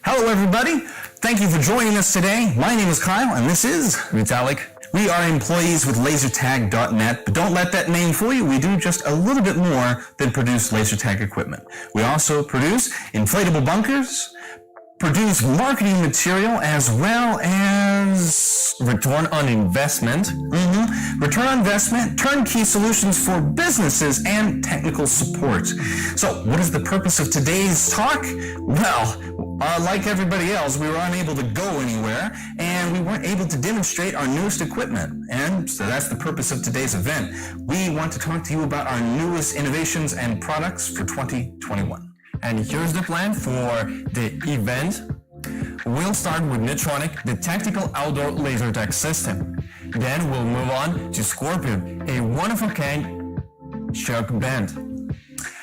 Hello everybody, thank you for joining us today. My name is Kyle and this is Vitalik. We are employees with lasertag.net, but don't let that name fool you. We do just a little bit more than produce laser tag equipment. We also produce inflatable bunkers, produce marketing material, as well as Return on investment. return on investment, turnkey solutions for businesses, and technical support. So what is the purpose of today's talk? Well, like everybody else, we were unable to go anywhere and we weren't able to demonstrate our newest equipment. And so that's the purpose of today's event. We want to talk to you about our newest innovations and products for 2021. And here's the plan for the event. We'll start with Netronic, the tactical outdoor laser tag system. Then we'll move on to Scorpion, a one-of-a-kind shock band.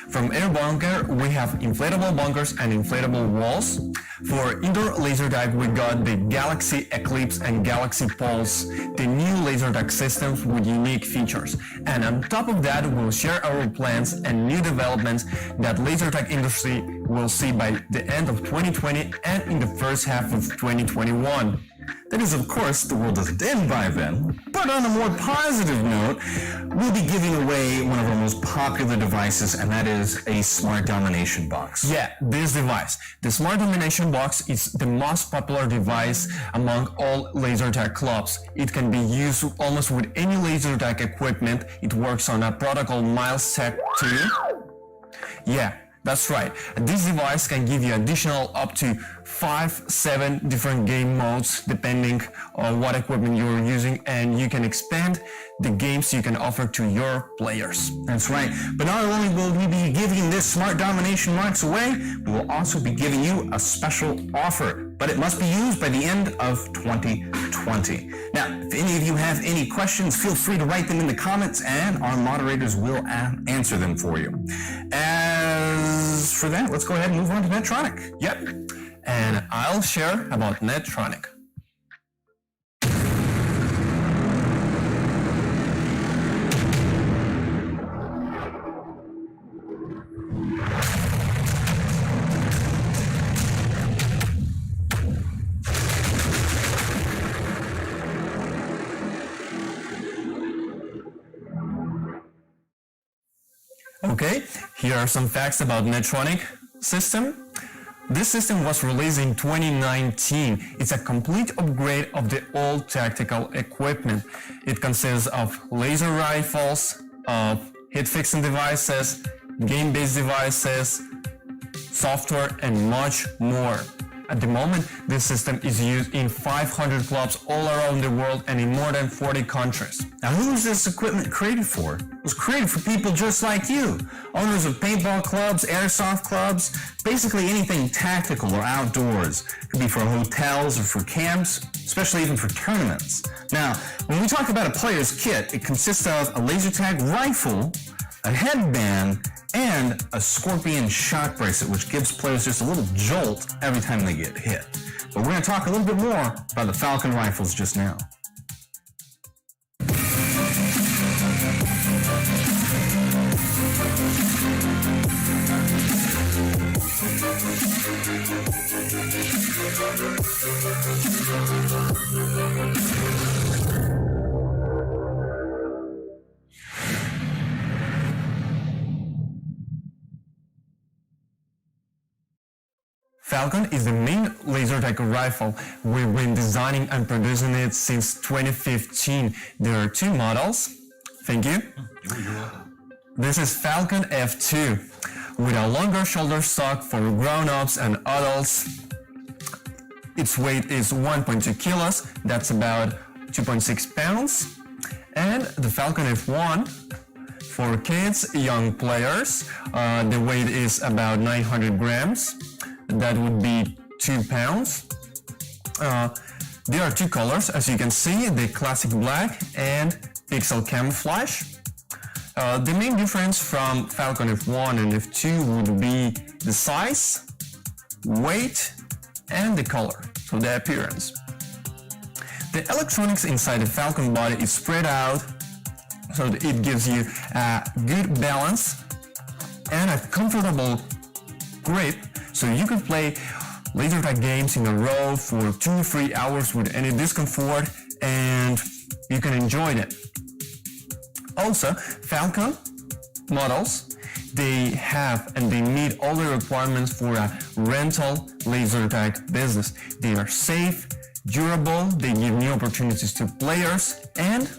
From Air Bunker, we have inflatable bunkers and inflatable walls. For indoor laser tag, we got the Galaxy Eclipse and Galaxy Pulse, the new laser tag systems with unique features. And on top of that, we'll share our plans and new developments that laser tag industry will see by the end of 2020 and in the first half of 2021. That is, of course, the world doesn't end by then. But on a more positive note, we'll be giving away one of our most popular devices, and that is a Smart Domination Box. Yeah, this device. The Smart Domination Box is the most popular device among all laser tag clubs. It can be used almost with any laser tag equipment. It works on a protocol Miles Tech 2. Yeah, that's right. This device can give you additional up to 5-7 different game modes depending on what equipment you're using, and you can expand the games you can offer to your players. That's right. But not only will we be giving this Smart Domination Box away, we will also be giving you a special offer. But it must be used by the end of 2020. Now, if any of you have any questions, feel free to write them in the comments and our moderators will answer them for you. As for that, let's go ahead and move on to Netronic. Yep. And I'll share about Netronic. Okay, here are some facts about Netronic system. This system was released in 2019. It's a complete upgrade of the old tactical equipment. It consists of laser rifles, of hit-fixing devices, game-based devices, software, and much more. At the moment, this system is used in 500 clubs all around the world and in more than 40 countries. Now, who is this equipment created for? It was created for people just like you, owners of paintball clubs, airsoft clubs, basically anything tactical or outdoors. It could be for hotels or for camps, especially even for tournaments. Now, when we talk about a player's kit, it consists of a laser tag rifle, a headband, and a Scorpion shock bracelet, which gives players just a little jolt every time they get hit. But we're going to talk a little bit more about the Falcon rifles just now. Falcon is the main laser tag rifle. We've been designing and producing it since 2015. There are two models. Thank you. This is Falcon F2 with a longer shoulder stock for grown-ups and adults. Its weight is 1.2 kilos, that's about 2.6 pounds. And the Falcon F1 for kids, young players, the weight is about 900 grams. That would be 2 pounds. There are two colors, as you can see, the classic black and pixel camouflage. The main difference from Falcon F1 and F2 would be the size, weight, and the color, so the appearance. The electronics inside the Falcon body is spread out, so that it gives you a good balance and a comfortable grip, so you can play laser tag games in a row for 2-3 hours with any discomfort, and you can enjoy it. Also, Falcon models, they have and they meet all the requirements for a rental laser tag business. They are safe, durable, they give new opportunities to players, and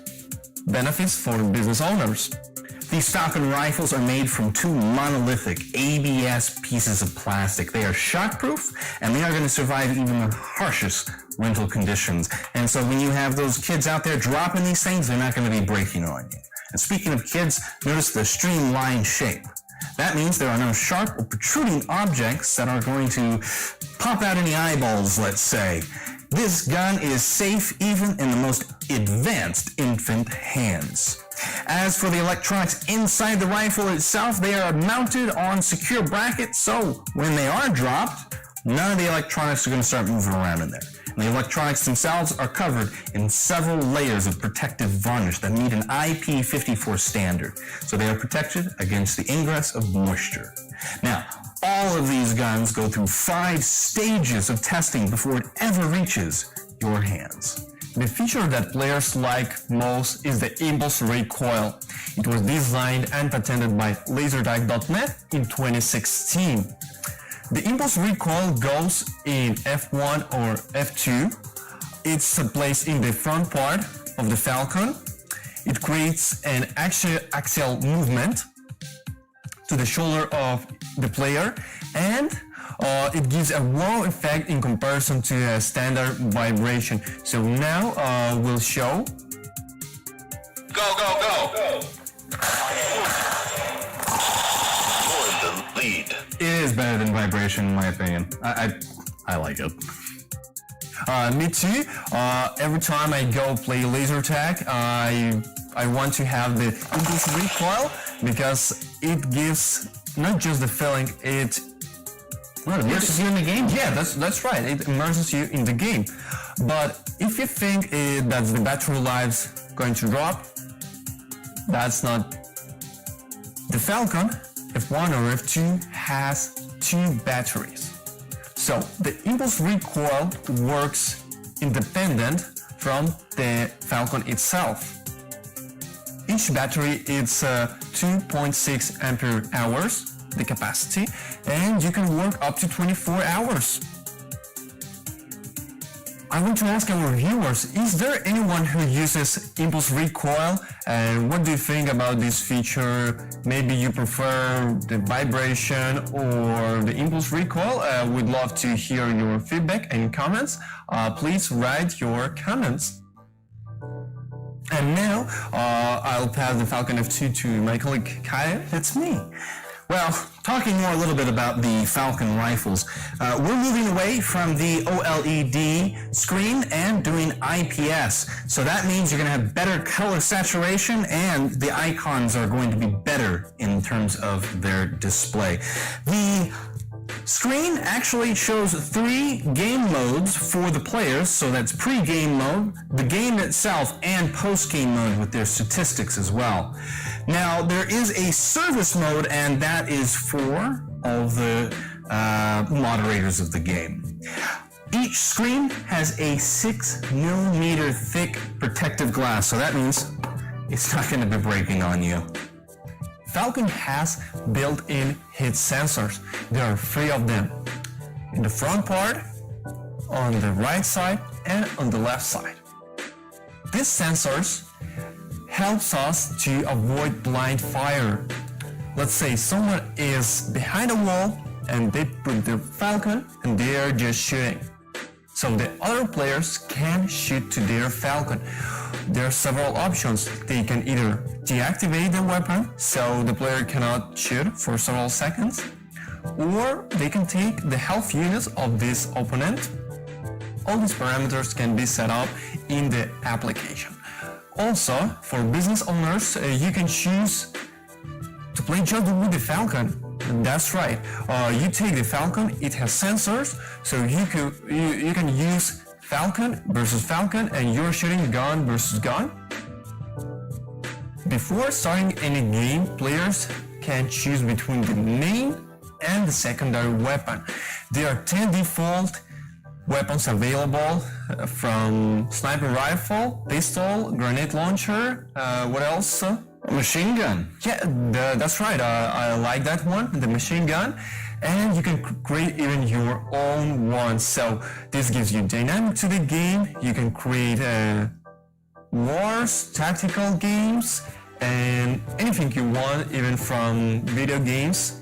benefits for business owners. These Falcon rifles are made from two monolithic ABS pieces of plastic. They are shockproof, and they are going to survive even the harshest rental conditions. And so when you have those kids out there dropping these things, they're not going to be breaking on you. And speaking of kids, notice the streamlined shape. That means there are no sharp or protruding objects that are going to pop out any eyeballs, let's say. This gun is safe even in the most advanced infant hands. As for the electronics inside the rifle itself, they are mounted on secure brackets, so when they are dropped, none of the electronics are going to start moving around in there. And the electronics themselves are covered in several layers of protective varnish that meet an IP54 standard, so they are protected against the ingress of moisture. Now, all of these guns go through 5 stages of testing before it ever reaches your hands. The feature that players like most is the impulse recoil. It was designed and patented by lasertag.net in 2016. The impulse recoil goes in F1 or F2. It's placed in the front part of the Falcon. It creates an axial movement to the shoulder of the player, and it gives a wow effect in comparison to a standard vibration. So now we'll show. Go, go, go! You're in the lead. It is better than vibration, in my opinion. I like it. Me too. Every time I go play laser tag, I want to have the impulse recoil because it gives not just the feeling, it immerses you in the game. Yeah, that's right. It immerses you in the game. But if you think that the battery life's going to drop, that's not. The Falcon F1 or F2 has 2 batteries. So the impulse recoil works independent from the Falcon itself. Each battery is 2.6 ampere hours, the capacity, and you can work up to 24 hours. I want to ask our viewers, is there anyone who uses impulse recoil? And what do you think about this feature? Maybe you prefer the vibration or the impulse recoil? We'd love to hear your feedback and comments. Please write your comments. And now, I'll pass the Falcon F2 to my colleague Kaya. It's me. Well, talking more a little bit about the Falcon rifles, we're moving away from the OLED screen and doing IPS. So that means you're going to have better color saturation and the icons are going to be better in terms of their display. The screen actually shows 3 game modes for the players, so that's pre-game mode, the game itself, and post-game mode with their statistics as well. Now, there is a service mode, and that is for all the moderators of the game. Each screen has a 6mm thick protective glass, so that means it's not going to be breaking on you. Falcon has built-in heat sensors. There are 3 of them. In the front part, on the right side, and on the left side. These sensors helps us to avoid blind fire. Let's say someone is behind a wall and they put their Falcon and they are just shooting. So the other players can shoot to their Falcon. There are several options. They can either deactivate the weapon so the player cannot shoot for several seconds, or they can take the health units of this opponent. All these parameters can be set up in the application. Also, for business owners, you can choose to play just with the Falcon. That's right. You take the Falcon, it has sensors, so you can use Falcon versus Falcon, and you're shooting gun versus gun. Before starting any game, players can choose between the main and the secondary weapon. There are 10 default weapons available from sniper rifle, pistol, grenade launcher, what else? A machine gun. Yeah, that's right. I like that one, the machine gun. And you can create even your own one. So this gives you dynamic to the game. You can create wars, tactical games, and anything you want, even from video games.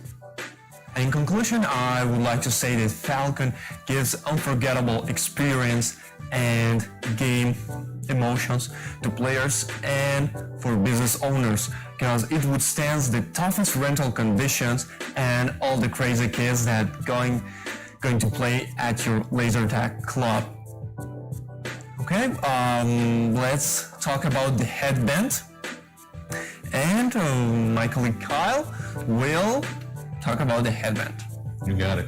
And in conclusion, I would like to say that Falcon gives unforgettable experience and game emotions to players and for business owners, because it withstands the toughest rental conditions and all the crazy kids that going to play at your laser tag club. Okay, let's talk about the headband, and my colleague Kyle will talk about the headband. You got it.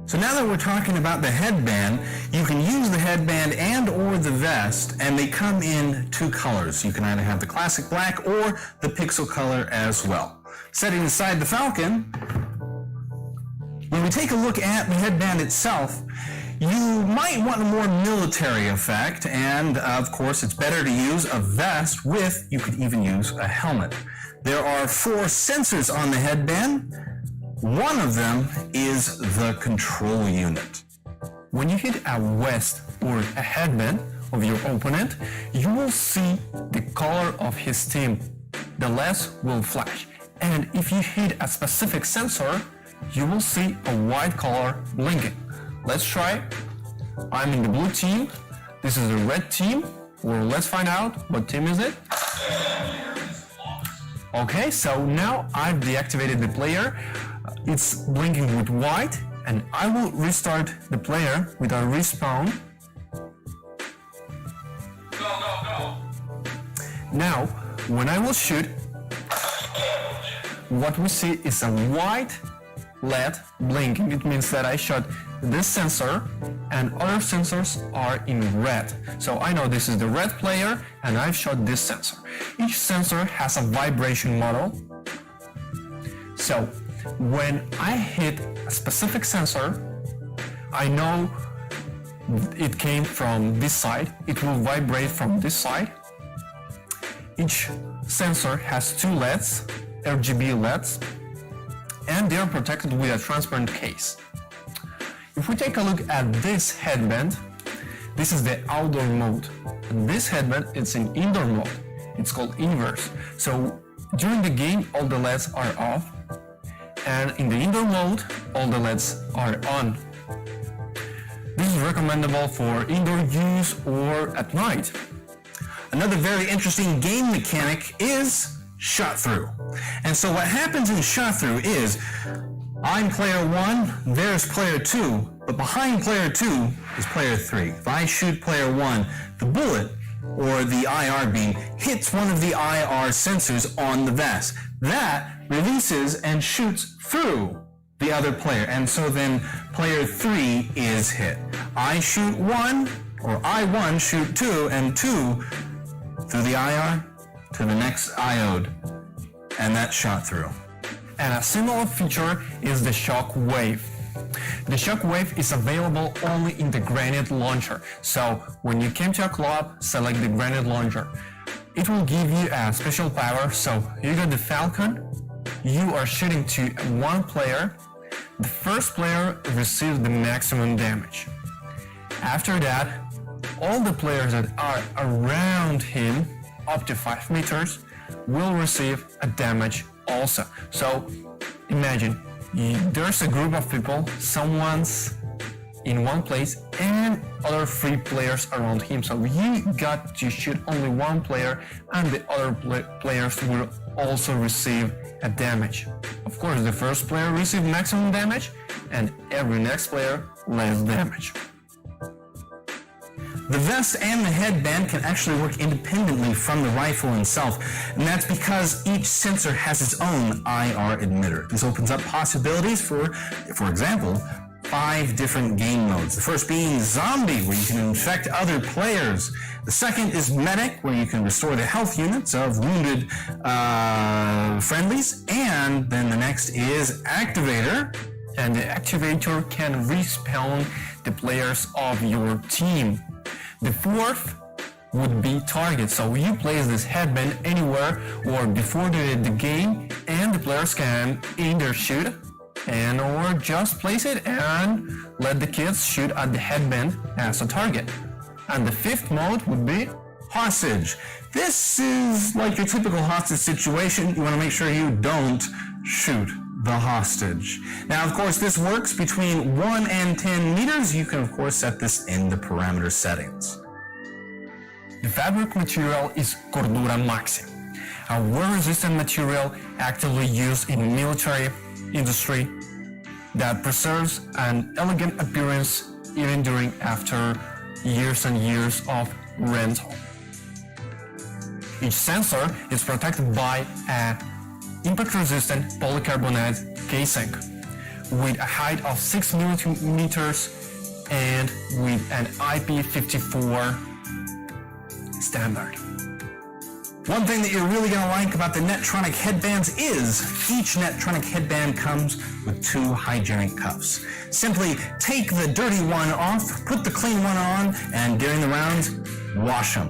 So now that we're talking about the headband, you can use the headband and or the vest, and they come in two colors. You can either have the classic black or the pixel color as well. Setting aside the Falcon, when we take a look at the headband itself, you might want a more military effect, and of course it's better to use a vest with, you could even use a helmet. There are 4 sensors on the headband. One of them is the control unit. When you hit a vest or a headband of your opponent, you will see the color of his team. The LEDs will flash. And if you hit a specific sensor, you will see a white color blinking. Let's try. I'm in the blue team. This is the red team. Well, let's find out what team is it. Okay, so now I've deactivated the player. It's blinking with white, and I will restart the player with a respawn. Go. Now, when I will shoot, what we see is a white LED blinking. It means that I shot this sensor and other sensors are in red. So I know this is the red player and I've shot this sensor. Each sensor has a vibration model. So when I hit a specific sensor, I know it came from this side. It will vibrate from this side. Each sensor has 2 LEDs, RGB LEDs, and they are protected with a transparent case. If we take a look at this headband, this is the outdoor mode. And this headband is in indoor mode. It's called inverse. So during the game, all the LEDs are off, and in the indoor mode, all the LEDs are on. This is recommendable for indoor use or at night. Another very interesting game mechanic is shot through. And so what happens in shot through is, I'm player 1, there's player 2, but behind player 2 is player 3. If I shoot player 1, the bullet or the IR beam hits one of the IR sensors on the vest. That releases and shoots through the other player, and so then player 3 is hit. I shoot 1, or I1 shoot 2, and 2 through the IR to the next iode, and that shot through. And a similar feature is the shock wave. The shock wave is available only in the grenade launcher. So when you came to a club, select the grenade launcher. It will give you a special power. So you got the Falcon, you are shooting to one player. The first player receives the maximum damage. After that, all the players that are around him, up to 5 meters, will receive a damage also. So imagine there's a group of people, someone's in one place and other 3 players around him. So you got to shoot only one player and the other players will also receive a damage. Of course, the first player receives maximum damage and every next player less damage. The vest and the headband can actually work independently from the rifle itself, and that's because each sensor has its own IR emitter. This opens up possibilities for example, 5 different game modes. The first being Zombie, where you can infect other players. The second is Medic, where you can restore the health units of wounded friendlies. And then the next is Activator. And the activator can respawn the players of your team. The fourth would be Target. So you place this headband anywhere or before the game, and the players can either shoot or just place it and let the kids shoot at the headband as a target. And the fifth mode would be Hostage. This is like your typical hostage situation. You want to make sure you don't shoot the hostage. Now, of course, this works between 1 and 10 meters. You can, of course, set this in the parameter settings. the fabric material is Cordura Maxi, a wear-resistant material actively used in military industry that preserves an elegant appearance even during after years and years of rental. Each sensor is protected by an impact-resistant polycarbonate casing with a height of 6 millimeters and with an IP54 standard. One thing that you're really going to like about the Netronic headbands is each Netronic headband comes with 2 hygienic cuffs. Simply take the dirty one off, put the clean one on, and during the rounds, wash them.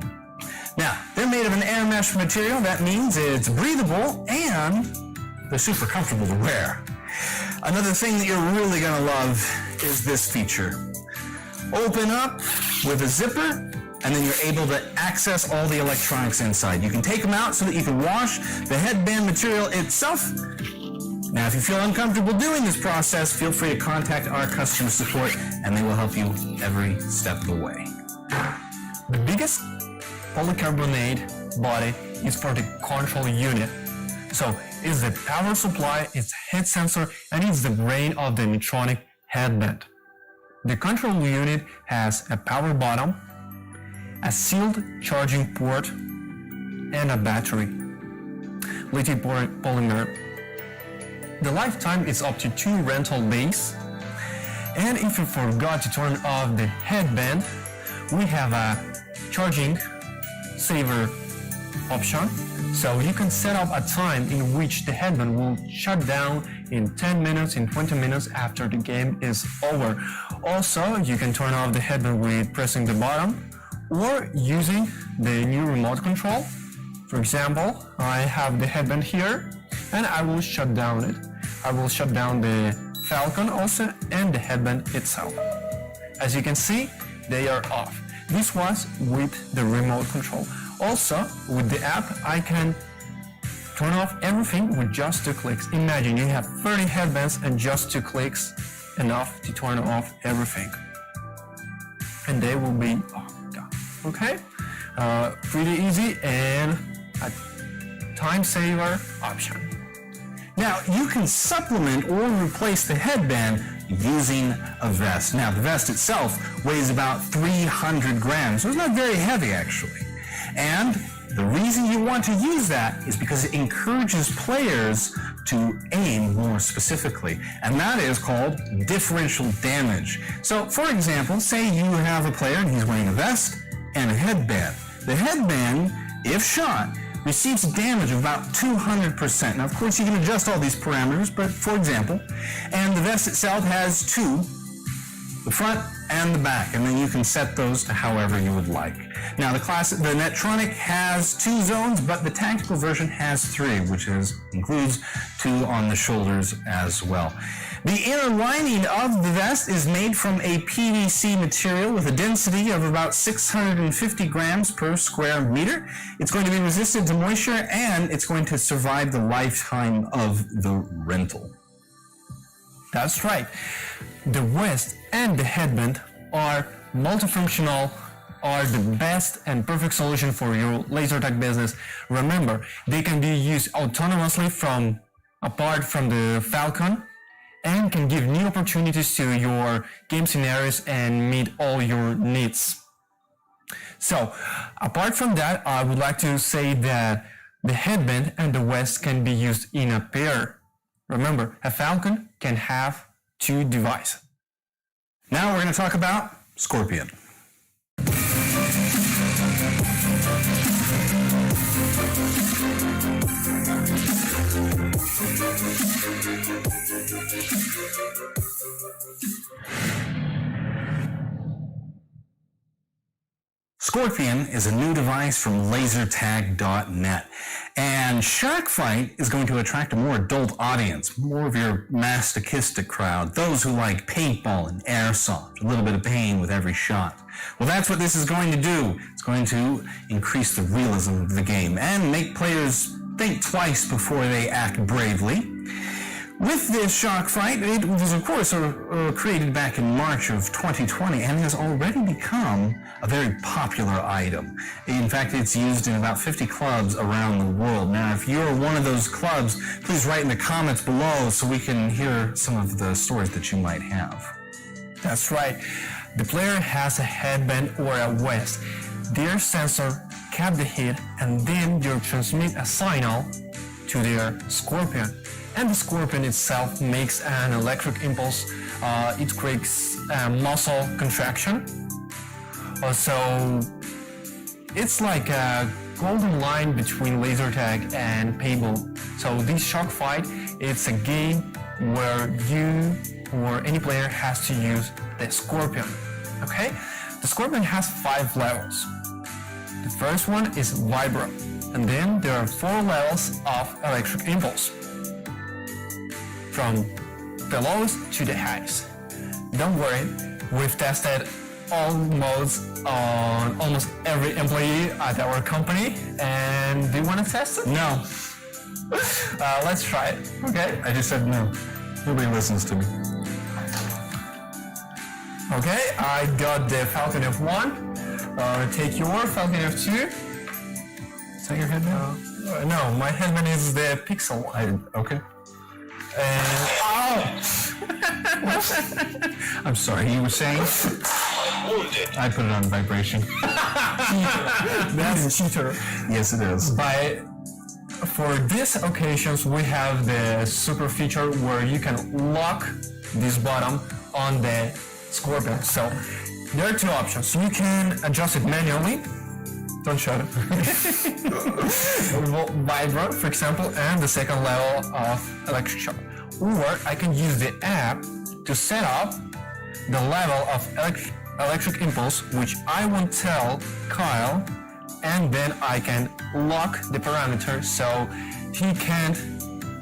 Now, they're made of an air mesh material. That means it's breathable and they're super comfortable to wear. Another thing that you're really going to love is this feature. Open up with a zipper, and then you're able to access all the electronics inside. You can take them out so that you can wash the headband material itself. Now, if you feel uncomfortable doing this process, feel free to contact our customer support, and they will help you every step of the way. The biggest polycarbonate body is for the control unit. So it's the power supply, it's head sensor, and it's the brain of the Netronic headband. The control unit has a power bottom, a sealed charging port, and a battery. Lithium polymer. The lifetime is up to 2 rental days. And if you forgot to turn off the headband, we have a charging saver option. So you can set up a time in which the headband will shut down in 10 minutes, in 20 minutes after the game is over. Also, you can turn off the headband with pressing the button or using the new remote control. For example, I have the headband here and I will shut down it. I will shut down the Falcon also and the headband itself. As you can see, they are off. This was with the remote control. Also, with the app, I can turn off everything with just 2 clicks. Imagine you have 30 headbands and just 2 clicks, enough to turn off everything. And they will be off. Okay? Pretty easy and a time saver option. Now, you can supplement or replace the headband using a vest. Now, the vest itself weighs about 300 grams, so it's not very heavy actually. And the reason you want to use that is because it encourages players to aim more specifically, and that is called differential damage. So, for example, say you have a player and he's wearing a vest and a headband. The headband, if shot, receives damage of about 200%. Now, of course, you can adjust all these parameters, but for example, and the vest itself has 2, the front and the back, and then you can set those to however you would like. Now, the Netronic has 2 zones, but the tactical version has 3, which includes 2 on the shoulders as well. The inner lining of the vest is made from a PVC material with a density of about 650 grams per square meter. It's going to be resistant to moisture, and it's going to survive the lifetime of the rental. That's right. The vest and the headband are multifunctional, are the best and perfect solution for your laser tag business. Remember, they can be used autonomously apart from the Falcon, and can give new opportunities to your game scenarios and meet all your needs. So, apart from that, I would like to say that the headband and the vest can be used in a pair. Remember, a Falcon can have two devices. Now we're going to talk about Scorpion. Scorpion is a new device from lasertag.net, and Shark Fight is going to attract a more adult audience, more of your masochistic crowd, those who like paintball and airsoft, a little bit of pain with every shot. Well, that's what this is going to do. It's going to increase the realism of the game and make players think twice before they act bravely. With this Shark Fight, it was of course created back in March of 2020 and has already become a very popular item. In fact, it's used in about 50 clubs around the world. Now, if you're one of those clubs, please write in the comments below so we can hear some of the stories that you might have. That's right. The player has a headband or a vest. Their sensor cap the heat and then they transmit a signal to their Scorpion. And the Scorpion itself makes an electric impulse. It creates a muscle contraction. So it's like a golden line between laser tag and paintball. So this Shark Fight, it's a game where you or any player has to use the Scorpion. Okay? The Scorpion has 5 levels. The first one is Vibro, and then there are 4 levels of electric impulse, from the lowest to the highest. Don't worry, we've tested all modes on almost every employee at our company, and do you want to test it? No. Let's try it, okay? I just said no. Nobody listens to me. Okay, I got the Falcon F1. Take your Falcon F2. Is that your headband? No, my headband is the Pixel. Okay. And I'm sorry, you were saying? I put it on vibration. that's cheater. Yes, it is. For these occasions, we have the super feature where you can lock this button on the Scorpion. So there are 2 options. You can adjust it manually. Don't shut it. Vibro, for example, and the second level of electric shock. Or I can use the app to set up the level of electric impulse, which I won't tell Kyle, and then I can lock the parameter so he can't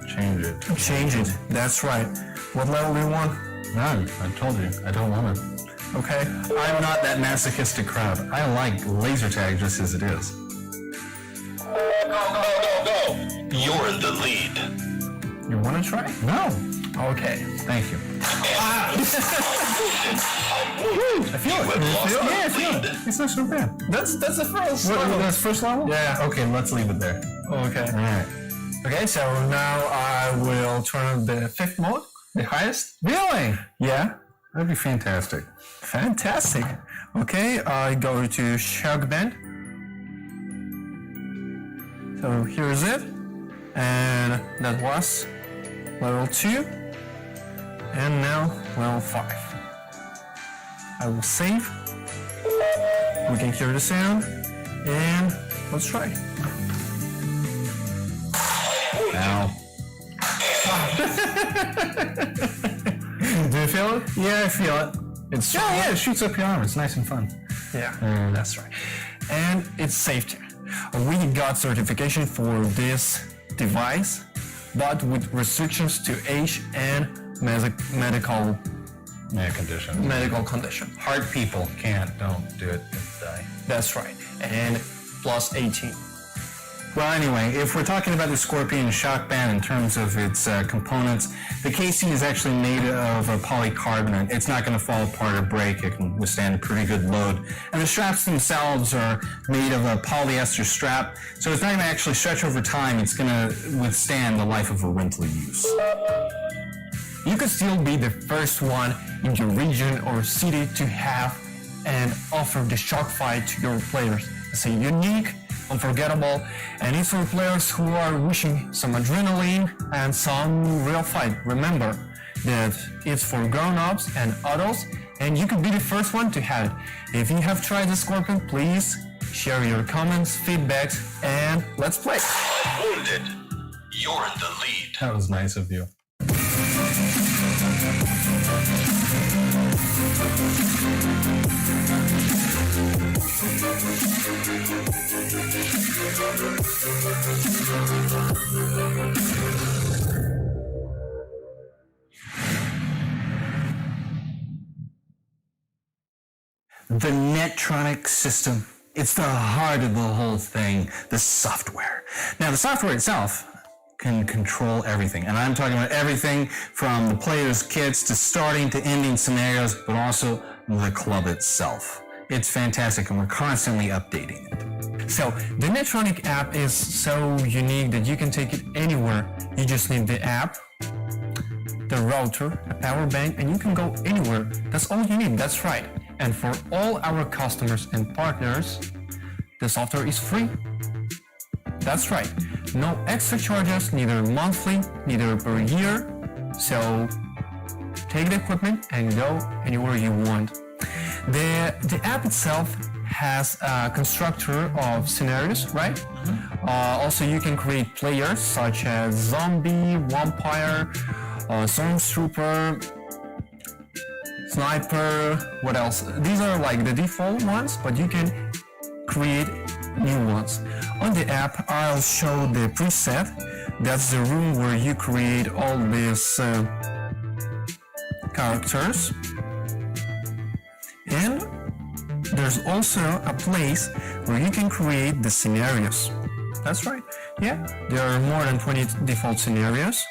change it. That's right. What level do you want? No, I told you, I don't want it. Okay. I'm not that masochistic crowd. I like laser tag just as it is. Go. You're in the lead. You want to try? No. Okay. Thank you. I feel it. Yeah, I feel it. It's not so bad. That's the first What, level. that's first level? Yeah. Okay, let's leave it there. Okay. All right. Okay, so now I will turn on the 5th mode, the highest. Really? Yeah. That'd be fantastic. Fantastic. Okay, I go to Shark Band. So here's it. And that was level 2. And now level 5. I will save. We can hear the sound. And let's try. Ow. Do you feel it? Yeah, I feel it. It's Yeah, it shoots up your arm. It's nice and fun. Yeah, that's right. And it's safety. We got certification for this device, but with restrictions to age and medical condition. Heart people don't do it. Die. That's right. And plus 18. Well, anyway, if we're talking about the Scorpion Shock Band in terms of its components, the casing is actually made of a polycarbonate. It's not going to fall apart or break. It can withstand a pretty good load. And the straps themselves are made of a polyester strap, so it's not going to actually stretch over time. It's going to withstand the life of a rental use. You could still be the first one in your region or city to have and offer the shock fight to your players. It's a unique, unforgettable, and it's for players who are wishing some adrenaline and some real fight. Remember that it's for grown-ups and adults, and you could be the first one to have it. If you have tried the Scorpion, please share your comments, feedbacks, and let's play. Wounded. You're in the lead. That was nice of you. The Netronic system. It's the heart of the whole thing, the software. Now, the software itself can control everything. And I'm talking about everything from the player's kits to starting to ending scenarios, but also the club itself. It's fantastic, and we're constantly updating it. So, the Netronic app is so unique that you can take it anywhere. You just need the app, the router, a power bank, and you can go anywhere. That's all you need, that's right. And for all our customers and partners, the software is free. That's right. No extra charges, neither monthly, neither per year. So take the equipment and go anywhere you want. The app itself has a constructor of scenarios, right? Also, you can create players such as zombie, vampire, stormtrooper, sniper, what else? These are like the default ones, but you can create new ones. On the app, I'll show the preset. That's the room where you create all these characters. And there's also a place where you can create the scenarios. That's right. Yeah, there are more than 20 default scenarios.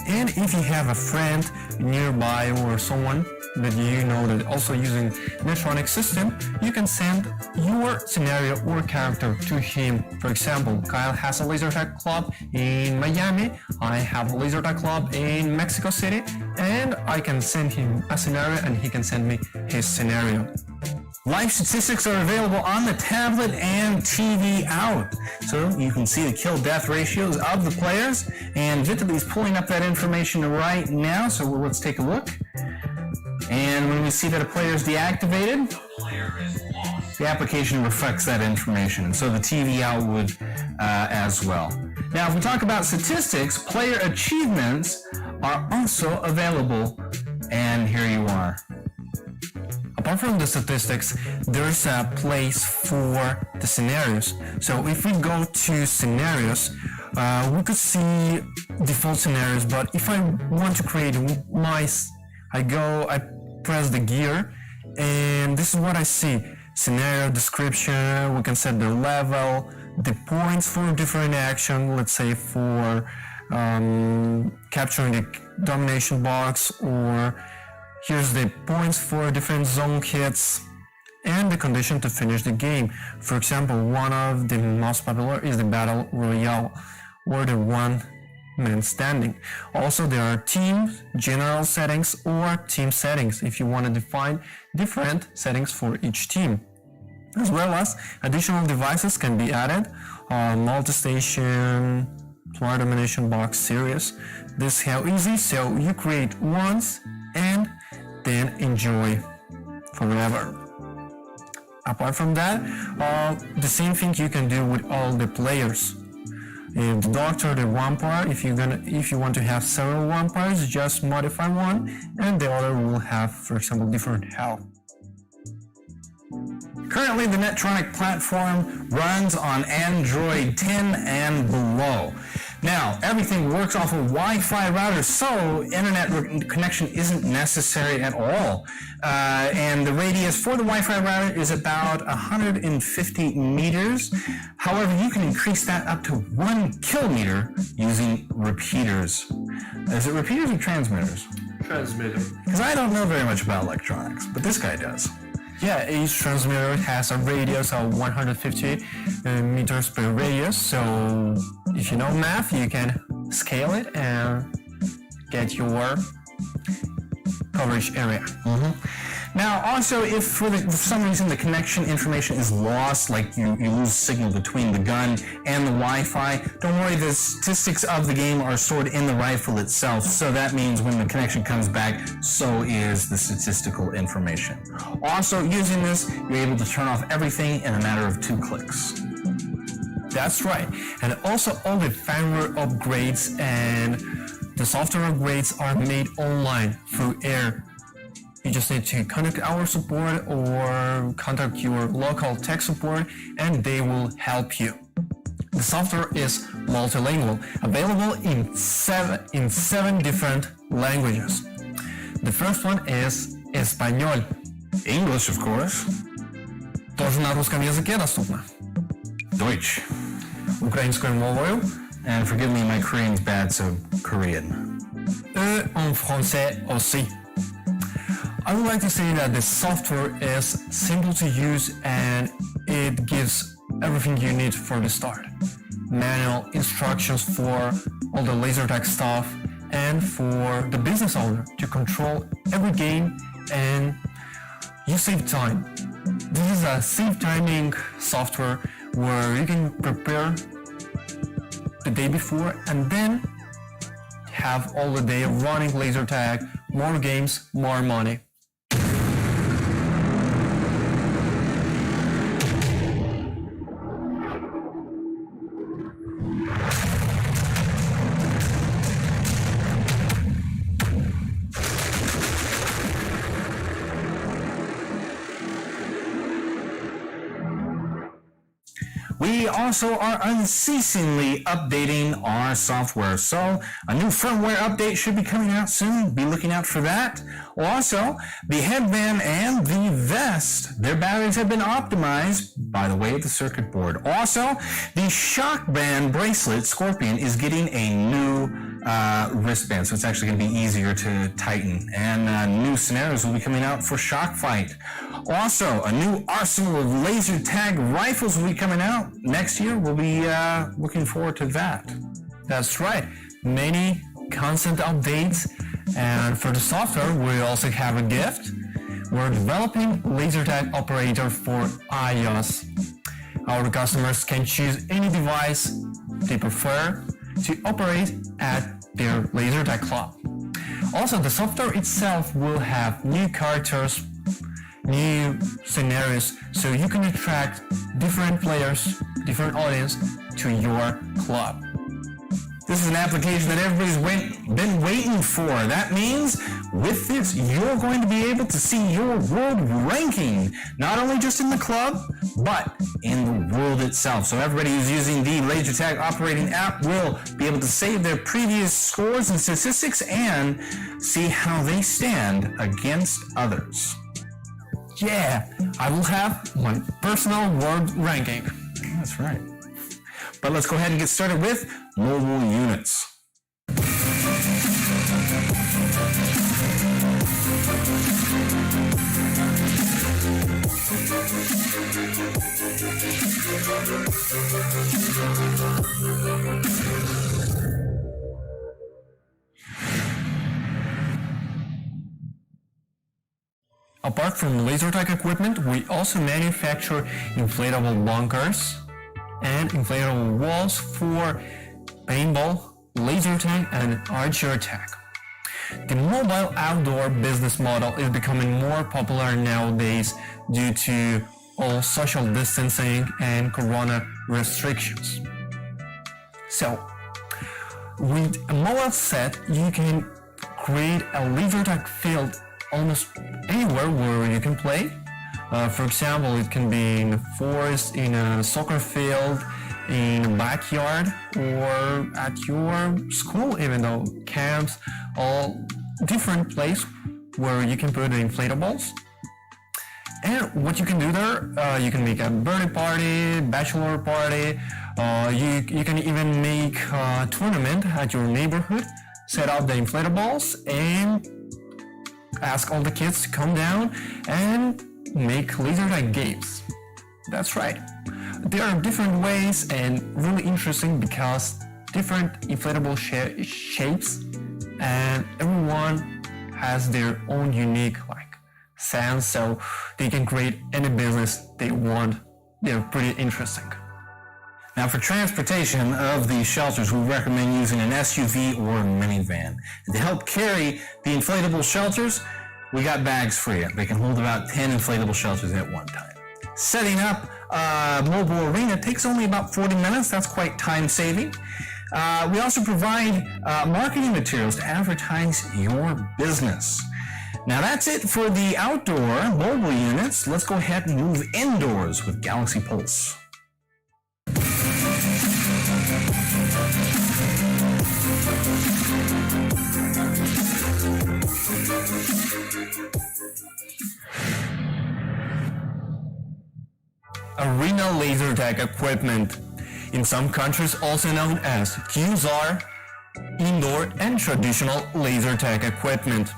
And if you have a friend nearby or someone that you know that also using Netronic system, you can send your scenario or character to him. For example, Kyle has a laser tag club in Miami, I have a laser tag club in Mexico City, and I can send him a scenario and he can send me his scenario. Live statistics are available on the tablet and TV out. So you can see the kill-death ratios of the players, and Vitaly's pulling up that information right now, so let's take a look. And when we see that a player is deactivated, the application reflects that information, and so the TV out would as well. Now, if we talk about statistics, player achievements are also available, and here you are. Apart from the statistics, there's a place for the scenarios. So if we go to scenarios, we could see default scenarios, but if I want to create I press the gear, and this is what I see. Scenario description, we can set the level, the points for different action, let's say for capturing the domination box, or here's the points for different zone hits, and the condition to finish the game. For example, one of the most popular is the Battle Royale, or the one-man standing. Also, there are team, general settings, or team settings if you want to define different settings for each team. As well as additional devices can be added, multi-station, player domination box series. This is how easy, so you create once and then enjoy forever. Apart from that, the same thing you can do with all the players. In the Doctor, the vampire, if you want to have several vampires, just modify one, and the other will have, for example, different health. Currently, the Netronic platform runs on Android 10 and below. Now, everything works off of Wi-Fi routers, so internet connection isn't necessary at all. And the radius for the Wi-Fi router is about 150 meters. However, you can increase that up to 1 kilometer using repeaters. Is it repeaters or transmitters? Transmitter. Because I don't know very much about electronics, but this guy does. Yeah, each transmitter has a radius of 150 meters per radius, so if you know math, you can scale it and get your coverage area. Now, also, if for some reason the connection information is lost, like you lose signal between the gun and the Wi-Fi, don't worry, the statistics of the game are stored in the rifle itself, so that means when the connection comes back, so is the statistical information. Also, using this, you're able to turn off everything in a matter of 2 clicks. That's right. And also all the firmware upgrades and the software upgrades are made online through air. You just need to contact our support or contact your local tech support and they will help you. The software is multilingual, available in seven different languages. The first one is Español. English, of course. Тоже на русском языке доступно. Deutsch. Українською мовою. And forgive me, my Korean's bad, so Korean. En français aussi. I would like to say that the software is simple to use and it gives everything you need for the start. Manual instructions for all the laser tag stuff and for the business owner to control every game and you save time. This is a save timing software where you can prepare the day before and then have all the day running laser tag, more games, more money. We also are unceasingly updating our software, so a new firmware update should be coming out soon. Be looking out for that. Also, the headband and the vest, their batteries have been optimized by the way of the circuit board. Also, the shock band bracelet Scorpion is getting a new wristband, so it's actually going to be easier to tighten. And new scenarios will be coming out for Shock Fight. Also, a new arsenal of laser tag rifles will be coming out next year. We'll be looking forward to that. That's right. Many constant updates. And for the software, we also have a gift. We're developing laser tag operator for iOS. Our customers can choose any device they prefer to operate at their laser tag club. Also, the software itself will have new characters, new scenarios, so you can attract different players, different audience to your club. This is an application that everybody's been waiting for. That means with this, you're going to be able to see your world ranking, not only just in the club, but in the world itself. So everybody who's using the laser tag operating app will be able to save their previous scores and statistics and see how they stand against others. Yeah, I will have my personal world ranking. That's right. But let's go ahead and get started with mobile units. Apart from laser tag equipment, we also manufacture inflatable bunkers and inflatable walls for paintball, laser tag, and archer tag. The mobile outdoor business model is becoming more popular nowadays due to all social distancing and corona restrictions. So, with a mobile set, you can create a laser tag field almost anywhere where you can play. For example, it can be in a forest, in a soccer field, in a backyard, or at your school, even though camps, all different place where you can put the inflatables. And what you can do there, you can make a birthday party, bachelor party, you can even make a tournament at your neighborhood, set up the inflatables and ask all the kids to come down and make laser tag games. That's right. There are different ways and really interesting because different inflatable shapes and everyone has their own unique sound, so they can create any business they want. They're pretty interesting. Now, for transportation of these shelters, we recommend using an SUV or a minivan. And to help carry the inflatable shelters, we got bags for you. They can hold about 10 inflatable shelters at one time. Setting up a mobile arena takes only about 40 minutes. That's quite time-saving. We also provide marketing materials to advertise your business. Now that's it for the outdoor mobile units. Let's go ahead and move indoors with Galaxy Pulse. Arena laser tag equipment, in some countries also known as QSR, indoor and traditional laser tag equipment.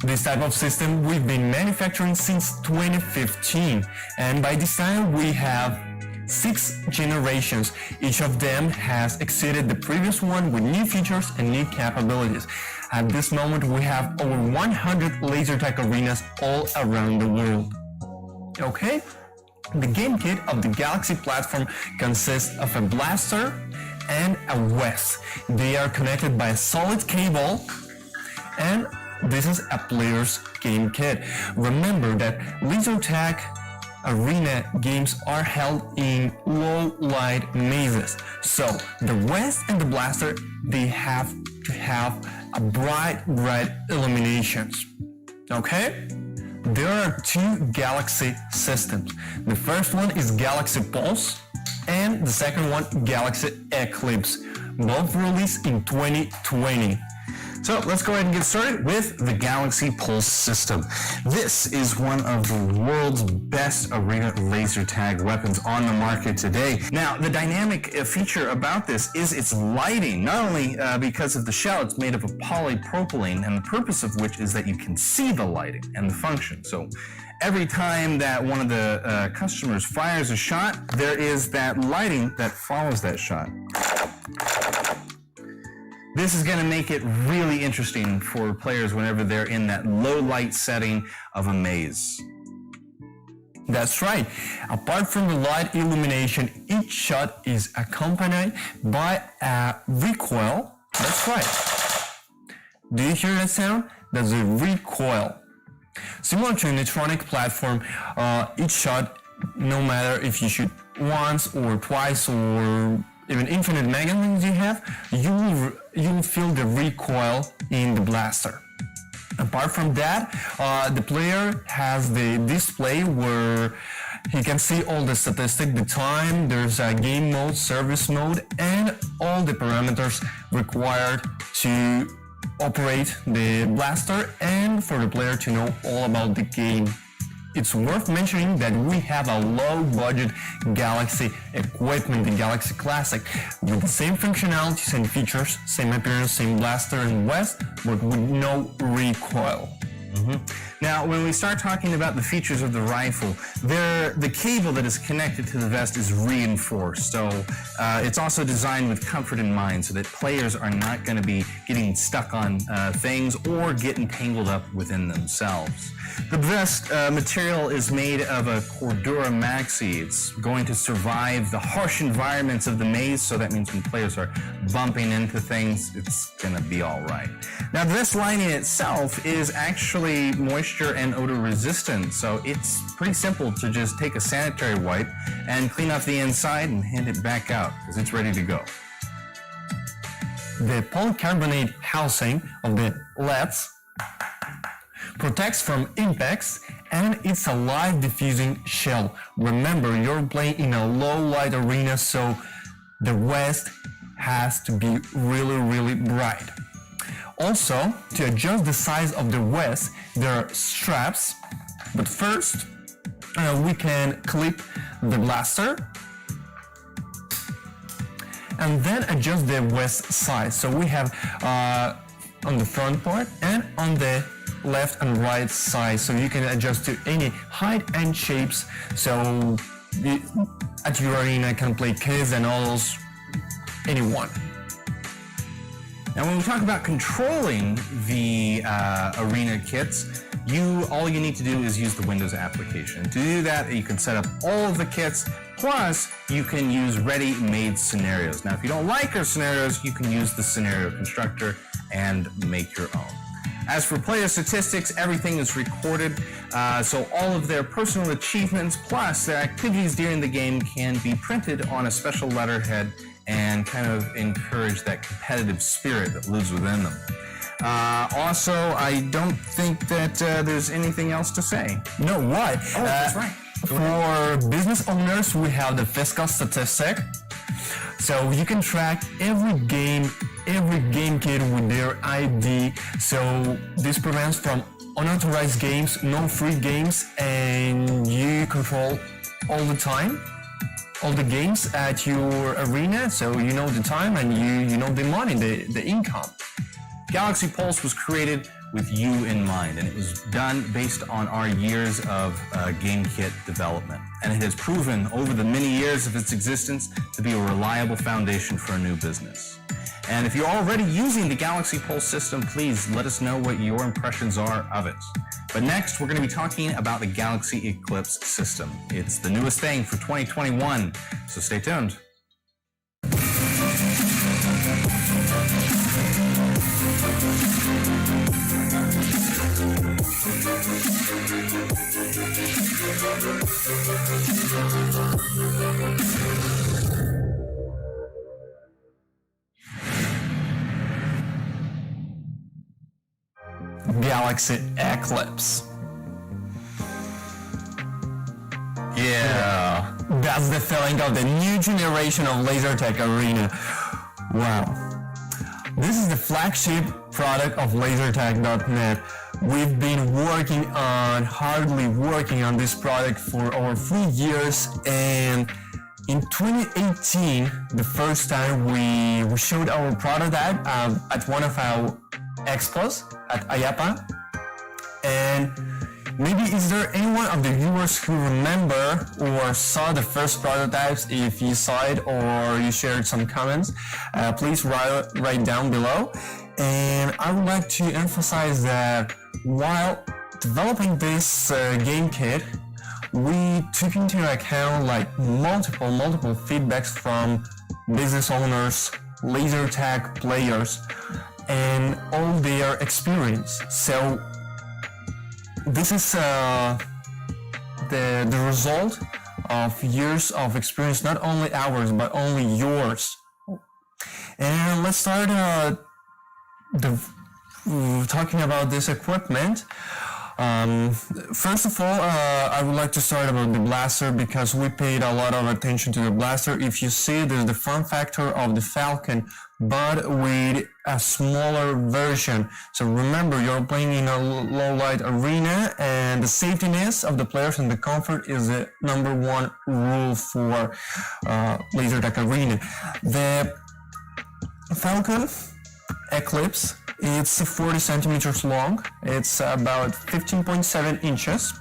This type of system we've been manufacturing since 2015, and by this time we have 6 generations. Each of them has exceeded the previous one with new features and new capabilities. At this moment we have over 100 laser tag arenas all around the world. Okay? The game kit of the Galaxy platform consists of a blaster and a vest. They are connected by a solid cable, and this is a player's game kit. Remember that laser tag arena games are held in low light mazes, so the vest and the blaster, they have to have a bright illuminations. Okay? There are 2 Galaxy systems. The first one is Galaxy Pulse, and the second one Galaxy Eclipse, both released in 2020. So let's go ahead and get started with the Galaxy Pulse system. This is one of the world's best arena laser tag weapons on the market today. Now, the dynamic feature about this is its lighting, not only because of the shell, it's made of a polypropylene, and the purpose of which is that you can see the lighting and the function. So every time that one of the customers fires a shot, there is that lighting that follows that shot. This is going to make it really interesting for players whenever they're in that low light setting of a maze. That's right. Apart from the light illumination, each shot is accompanied by a recoil. That's right. Do you hear that sound? That's a recoil. Similar to an electronic platform, each shot, no matter if you shoot once or twice or even infinite magazines you have, you will feel the recoil in the blaster. Apart from that, the player has the display where he can see all the statistics, the time, there's a game mode, service mode, and all the parameters required to operate the blaster and for the player to know all about the game. It's worth mentioning that we have a low-budget Galaxy equipment, the Galaxy Classic, with the same functionalities and features, same appearance, same blaster and vest, but with no recoil. Now, when we start talking about the features of the rifle, the cable that is connected to the vest is reinforced. So it's also designed with comfort in mind so that players are not going to be getting stuck on things or getting tangled up within themselves. The vest material is made of a Cordura Maxi. It's going to survive the harsh environments of the maze, so that means when players are bumping into things, it's going to be all right. Now, the vest lining itself is actually moisture and odor resistant, so it's pretty simple to just take a sanitary wipe and clean off the inside and hand it back out because it's ready to go. The polycarbonate housing of the LEDs protects from impacts, and it's a light diffusing shell. Remember, you're playing in a low light arena, so the vest has to be really bright. Also, to adjust the size of the vest, there are straps, but first we can clip the blaster and then adjust the vest size. So we have on the front part and on the left and right side, so you can adjust to any height and shapes, so at your arena can play kids and adults, anyone. Now, when we talk about controlling the arena kits, all you need to do is use the Windows application. To do that, you can set up all of the kits, plus you can use ready-made scenarios. Now, if you don't like our scenarios, you can use the scenario constructor and make your own. As for player statistics, everything is recorded, so all of their personal achievements plus their activities during the game can be printed on a special letterhead and kind of encourage that competitive spirit that lives within them. Also, I don't think that there's anything else to say. No, why? Oh, that's right. For business owners, we have the fiscal statistic. So you can track every game kit with their ID. So this prevents from unauthorized games, no free games, and you control all the time, all the games at your arena. So you know the time and you know the money, the income. Galaxy Pulse was created with you in mind, and it was done based on our years of game kit development. And it has proven over the many years of its existence to be a reliable foundation for a new business. And if you're already using the Galaxy Pulse system, please let us know what your impressions are of it. But next, we're going to be talking about the Galaxy Eclipse system. It's the newest thing for 2021, so stay tuned. Galaxy Eclipse. Yeah. That's the feeling of the new generation of Lasertag Arena. Wow. This is the flagship product of Lasertag.net. We've been hardly working on this product for over 3 years, and in 2018, the first time we showed our prototype at one of our expos at IAPA. And maybe is there anyone of the viewers who remember or saw the first prototypes? If you saw it or you shared some comments, please write down below. And I would like to emphasize that while developing this game kit, we took into account like multiple feedbacks from business owners, Lasertag players, and all their experience. So this is the result of years of experience, not only ours, but only yours. And let's start talking about this equipment. First of all, I would like to start about the blaster because we paid a lot of attention to the blaster. If you see, there's the form factor of the Falcon, but with a smaller version. So remember, you're playing in a low light arena, and the safetiness of the players and the comfort is the number one rule for Lasertag Arena. The Falcon Eclipse, it's 40 centimeters long. It's about 15.7 inches.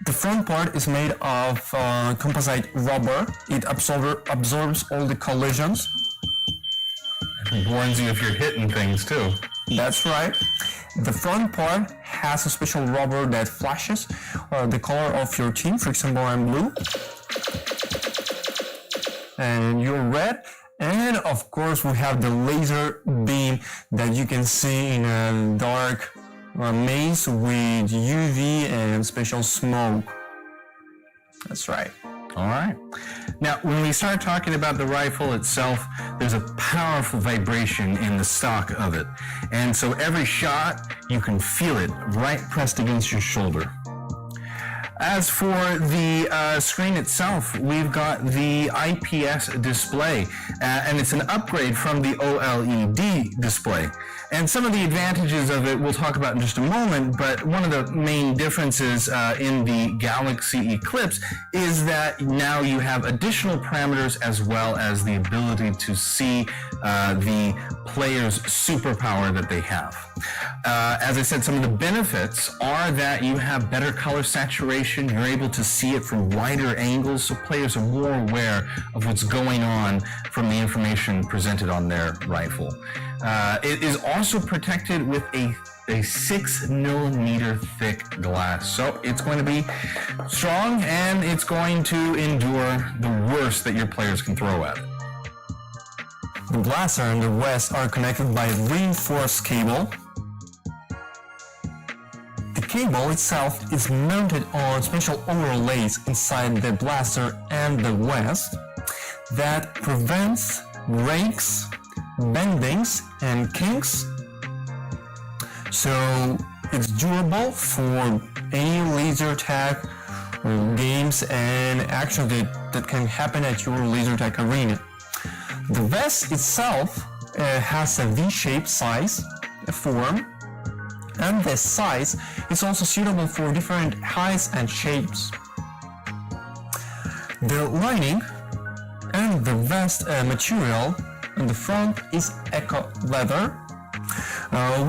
The front part is made of composite rubber. It absorbs all the collisions. It warns you if you're hitting things too. That's right. The front part has a special rubber that flashes the color of your team. For example, I'm blue and you're red. And of course, we have the laser beam that you can see in a dark maze with UV and special smoke. That's right. All right. Now, when we start talking about the rifle itself, there's a powerful vibration in the stock of it. And so every shot, you can feel it right pressed against your shoulder. As for the screen itself, we've got the IPS display, and it's an upgrade from the OLED display. And some of the advantages of it we'll talk about in just a moment, but one of the main differences in the Galaxy Eclipse is that now you have additional parameters as well as the ability to see the player's superpower that they have. As I said, some of the benefits are that you have better color saturation, you're able to see it from wider angles, so players are more aware of what's going on from the information presented on their rifle. It is also protected with a a 6mm thick glass. So it's going to be strong and it's going to endure the worst that your players can throw at it. The blaster and the vest are connected by a reinforced cable. The cable itself is mounted on special overlays inside the blaster and the vest that prevents breaks, bendings, and kinks. So it's durable for any laser tag games and action that can happen at your laser tag arena. The vest itself has a V-shaped size, a form, and the size is also suitable for different heights and shapes. The lining and the vest material on the front is eco leather,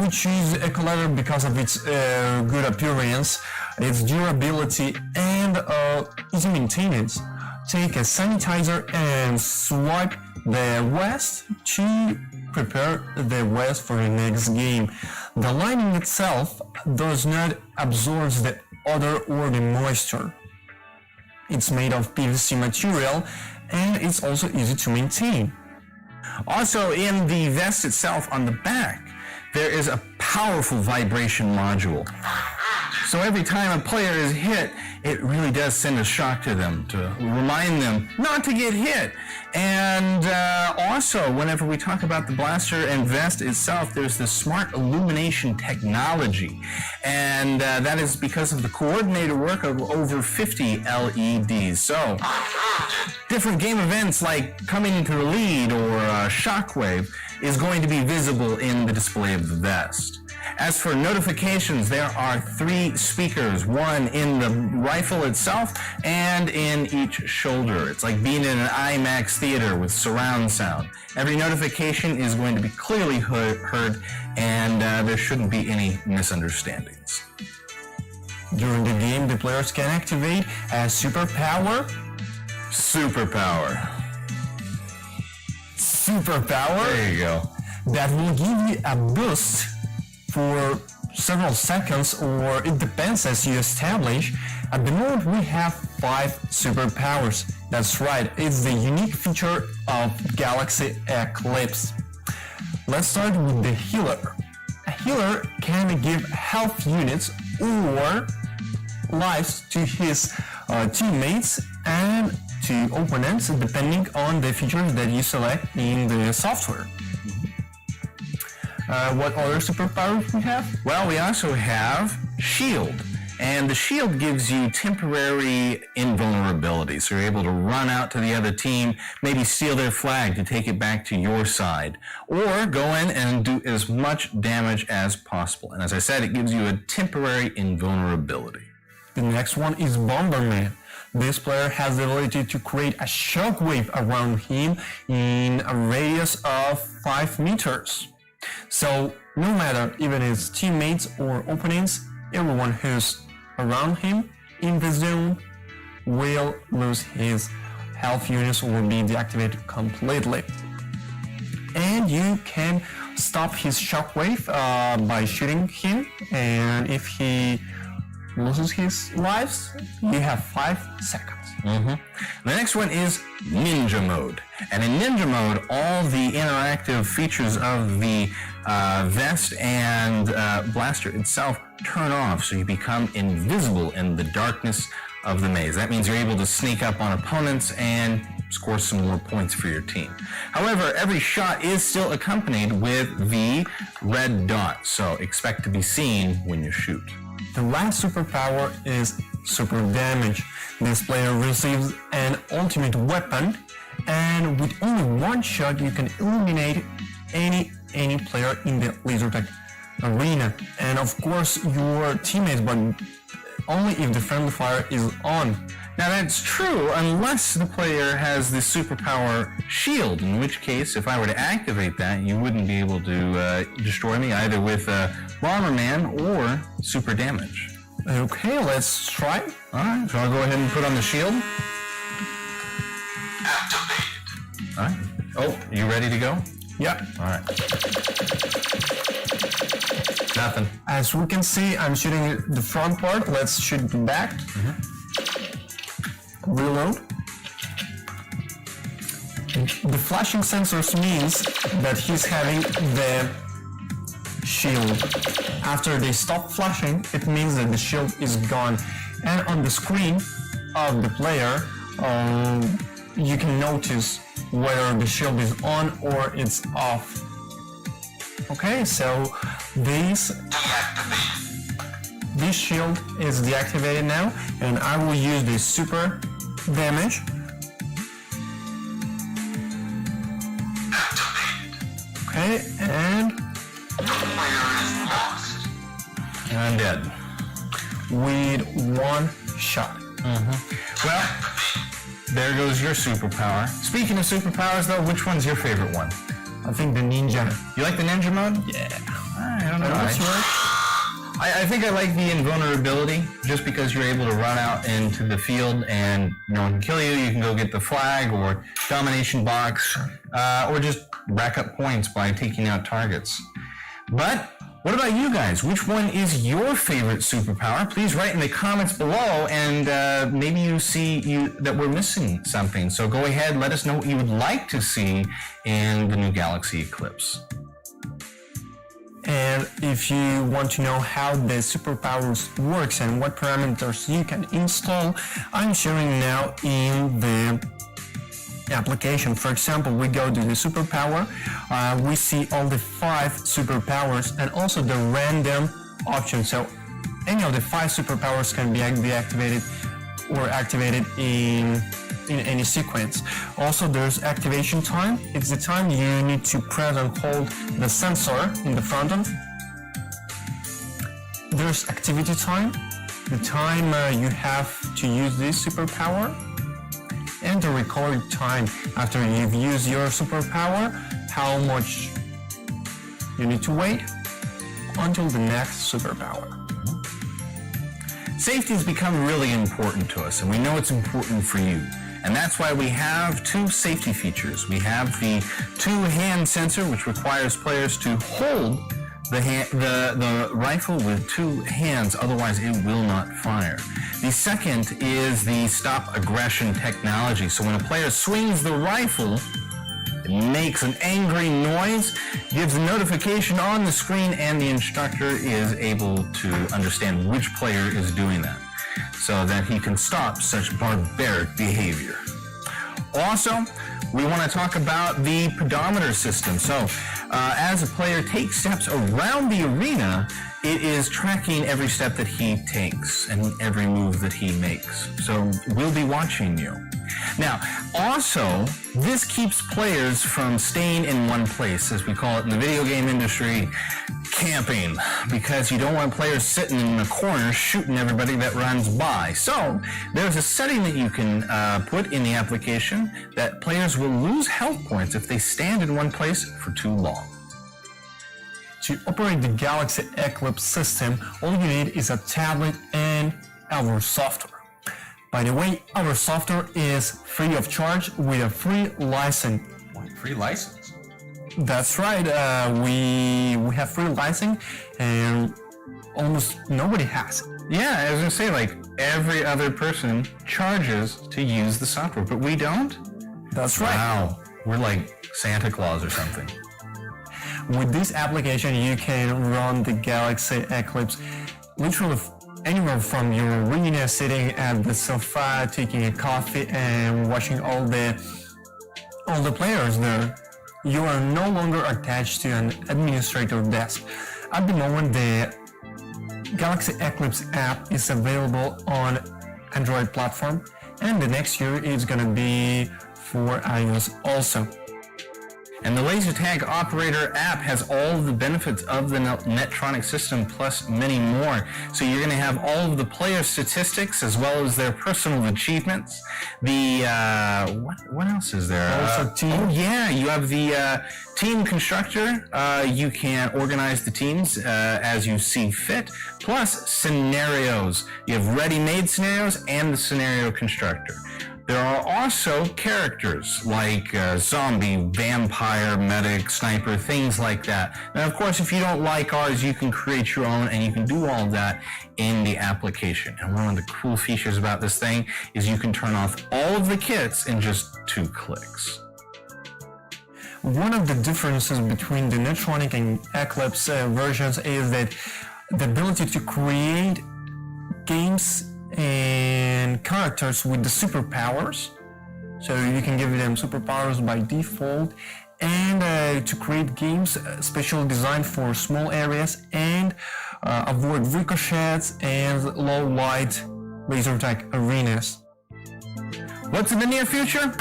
which is eco leather because of its good appearance, its durability, and easy maintenance. Take a sanitizer and swipe the vest to prepare the vest for the next game. The lining itself does not absorb the odor or the moisture. It's made of PVC material and it's also easy to maintain. Also, in the vest itself on the back, there is a powerful vibration module. So every time a player is hit, it really does send a shock to them to remind them not to get hit. And also, whenever we talk about the blaster and vest itself, there's the smart illumination technology. And that is because of the coordinated work of over 50 LEDs. So, different game events like coming into the lead or shockwave is going to be visible in the display of the vest. As for notifications, there are 3 speakers, one in the rifle itself and in each shoulder. It's like being in an IMAX theater with surround sound. Every notification is going to be clearly heard and there shouldn't be any misunderstandings. During the game, the players can activate a superpower. Superpower. There you go. That will give you a boost for several seconds, or it depends as you establish. At the moment we have 5 superpowers. That's right, it's the unique feature of Galaxy Eclipse. Let's start with the healer. A healer can give health units or lives to his teammates and to opponents depending on the features that you select in the software. What other superpowers we have? Well, we also have Shield. And the shield gives you temporary invulnerability. So you're able to run out to the other team, maybe steal their flag to take it back to your side, or go in and do as much damage as possible. And as I said, it gives you a temporary invulnerability. The next one is Bomberman. This player has the ability to create a shockwave around him in a radius of 5 meters. So no matter even his teammates or opponents, everyone who's around him in the zone will lose his health units or be deactivated completely. And you can stop his shockwave by shooting him, and if he loses his lives, you have 5 seconds. The next one is Ninja Mode. And in Ninja Mode, all the interactive features of the vest and blaster itself turn off, so you become invisible in the darkness of the maze. That means you're able to sneak up on opponents and score some more points for your team. However, every shot is still accompanied with the red dot, so expect to be seen when you shoot. The last superpower is Super Damage. This player receives an ultimate weapon, and with only one shot you can eliminate any player in the laser tag arena. And of course your teammates, but only if the friendly fire is on. Now that's true unless the player has the superpower Shield, in which case if I were to activate that, you wouldn't be able to destroy me either with Bomberman or Super Damage. Okay, let's try. Alright, so I'll go ahead and put on the shield. Activated. Alright. Oh, you ready to go? Yeah. All right. Nothing. As we can see, I'm shooting the front part. Let's shoot the back. Reload. The flashing sensors means that he's having the shield. After they stop flashing, it means that the shield is gone. And on the screen of the player, you can notice whether the shield is on or it's off. Okay, so this shield is deactivated now, and I will use the super damage. Okay, and I'm dead. With one shot. Well, there goes your superpower. Speaking of superpowers, though, which one's your favorite one? I think the ninja. You like the ninja mode? Yeah. I don't know. That's right. I think I like the invulnerability, just because you're able to run out into the field and no one can kill you. You can go get the flag or domination box, or just rack up points by taking out targets. But what about you guys? Which one is your favorite superpower? Please write in the comments below, and maybe you see that we're missing something. So go ahead, let us know what you would like to see in the new Galaxy Eclipse. And if you want to know how the superpowers works and what parameters you can install, I'm showing now in the application. For example, we go to the superpower, we see all the 5 superpowers and also the random option. So any of the 5 superpowers can be deactivated or activated in any sequence. Also, there's activation time. It's the time you need to press and hold the sensor in the front of. There's activity time, the time you have to use this superpower, and the recovery time after you've used your superpower, how much you need to wait until the next superpower. Safety has become really important to us, and we know it's important for you. And that's why we have 2 safety features. We have the 2-hand sensor, which requires players to hold the rifle with 2 hands, otherwise it will not fire. The second is the stop aggression technology. So when a player swings the rifle, it makes an angry noise, gives a notification on the screen, and the instructor is able to understand which player is doing that, so that he can stop such barbaric behavior. Also, we want to talk about the pedometer system. So, as a player takes steps around the arena, it is tracking every step that he takes and every move that he makes. So, we'll be watching you. Now, also, this keeps players from staying in one place, as we call it in the video game industry, camping, because you don't want players sitting in the corner shooting everybody that runs by. So there's a setting that you can put in the application that players will lose health points if they stand in one place for too long. To operate the Galaxy Eclipse system, all you need is a tablet and our software. By the way, our software is free of charge with a free license. Free license? That's right. We have free license, and almost nobody has it. Yeah, I was gonna say, like, every other person charges to use the software, but we don't? That's right. Wow, we're like Santa Claus or something. With this application, you can run the Galaxy Eclipse literally anywhere from your arena, sitting at the sofa, taking a coffee, and watching all the players there. You are no longer attached to an administrator desk. At the moment, the Galaxy Eclipse app is available on Android platform, and the next year it's gonna be for iOS also. And the laser tag operator app has all of the benefits of the Netronic system plus many more. So you're going to have all of the player statistics as well as their personal achievements. The what else is there? Also team. Oh yeah, you have the team constructor. You can organize the teams as you see fit. Plus scenarios. You have ready-made scenarios and the scenario constructor. There are also characters like zombie, vampire, medic, sniper, things like that. And of course, if you don't like ours, you can create your own, and you can do all of that in the application. And one of the cool features about this thing is you can turn off all of the kits in just 2 clicks. One of the differences between the Netronic and Eclipse versions is that the ability to create games and characters with the superpowers, so you can give them superpowers by default, and to create games specially designed for small areas and avoid ricochets and low light laser tag arenas. What's in the near future?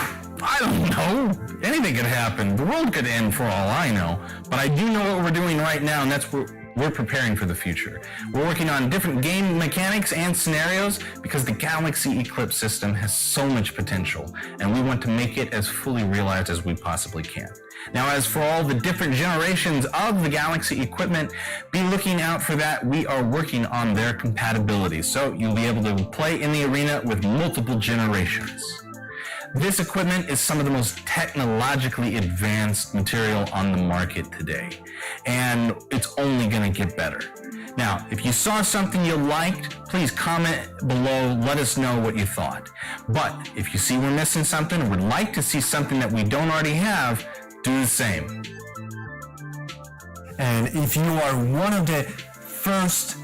I don't know. Anything could happen. The world could end for all I know. But I do know what we're doing right now, and that's what we're preparing for the future. We're working on different game mechanics and scenarios because the Galaxy Eclipse system has so much potential, and we want to make it as fully realized as we possibly can. Now, as for all the different generations of the Galaxy equipment, be looking out for that. We are working on their compatibility, so you'll be able to play in the arena with multiple generations. This equipment is some of the most technologically advanced material on the market today, and it's only going to get better. Now, if you saw something you liked, please comment below, let us know what you thought. But if you see we're missing something or would like to see something that we don't already have, do the same. And if you are one of the first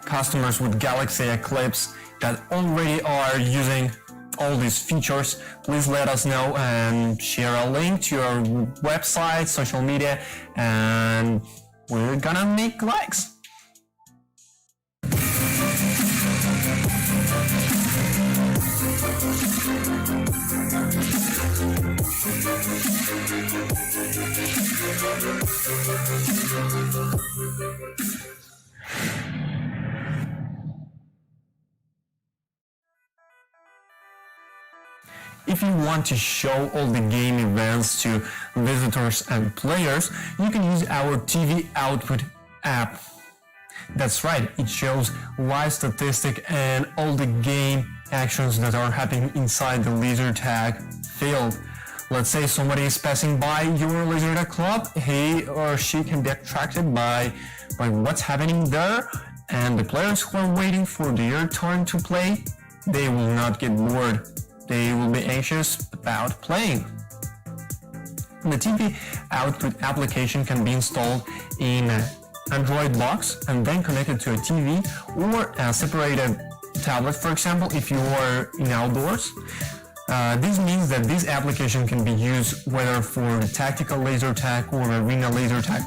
customers with Galaxy Eclipse that already are using all these features, please let us know and share a link to your website, social media, and we're gonna make likes. If you want to show all the game events to visitors and players, you can use our TV Output app. That's right, it shows live statistic and all the game actions that are happening inside the laser tag field. Let's say somebody is passing by your laser tag club, he or she can be attracted by what's happening there, and the players who are waiting for their turn to play, they will not get bored. They will be anxious about playing. The TV Output application can be installed in an Android box and then connected to a TV or a separated tablet, for example, if you are in outdoors. This means that this application can be used whether for the tactical laser tag or arena laser tag.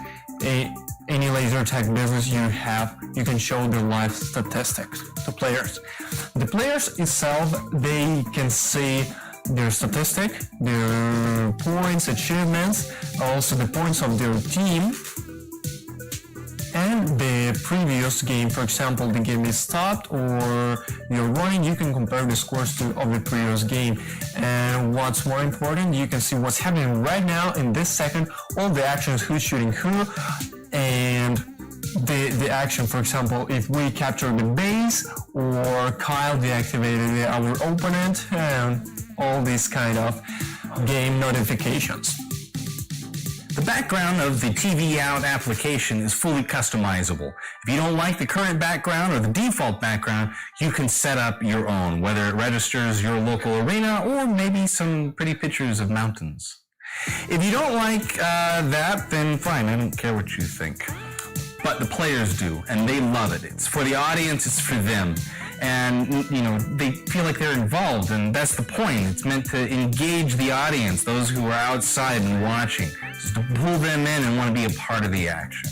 Any laser tag business you have, you can show the live statistics to players. The players itself, they can see their statistic, their points, achievements, also the points of their team, and the previous game. For example, the game is stopped or you're running, you can compare the scores of the previous game. And what's more important, you can see what's happening right now in this second, all the actions, who's shooting who, and the action. For example, if we capture the base or Kyle deactivated our opponent, and all these kind of game notifications. The background of the TV Out application is fully customizable. If you don't like the current background or the default background, you can set up your own, whether it registers your local arena or maybe some pretty pictures of mountains. If you don't like that, then fine, I don't care what you think. But the players do, and they love it. It's for the audience, it's for them. And, you know, they feel like they're involved, and that's the point. It's meant to engage the audience, those who are outside and watching, just to pull them in and want to be a part of the action.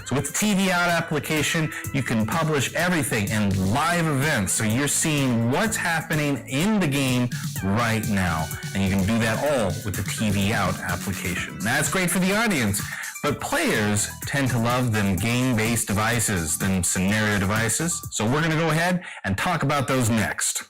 So with the TV Out application, you can publish everything and live events, so you're seeing what's happening in the game right now. And you can do that all with the TV Out application. That's great for the audience, but players tend to love them game-based devices, them scenario devices. So we're going to go ahead and talk about those next.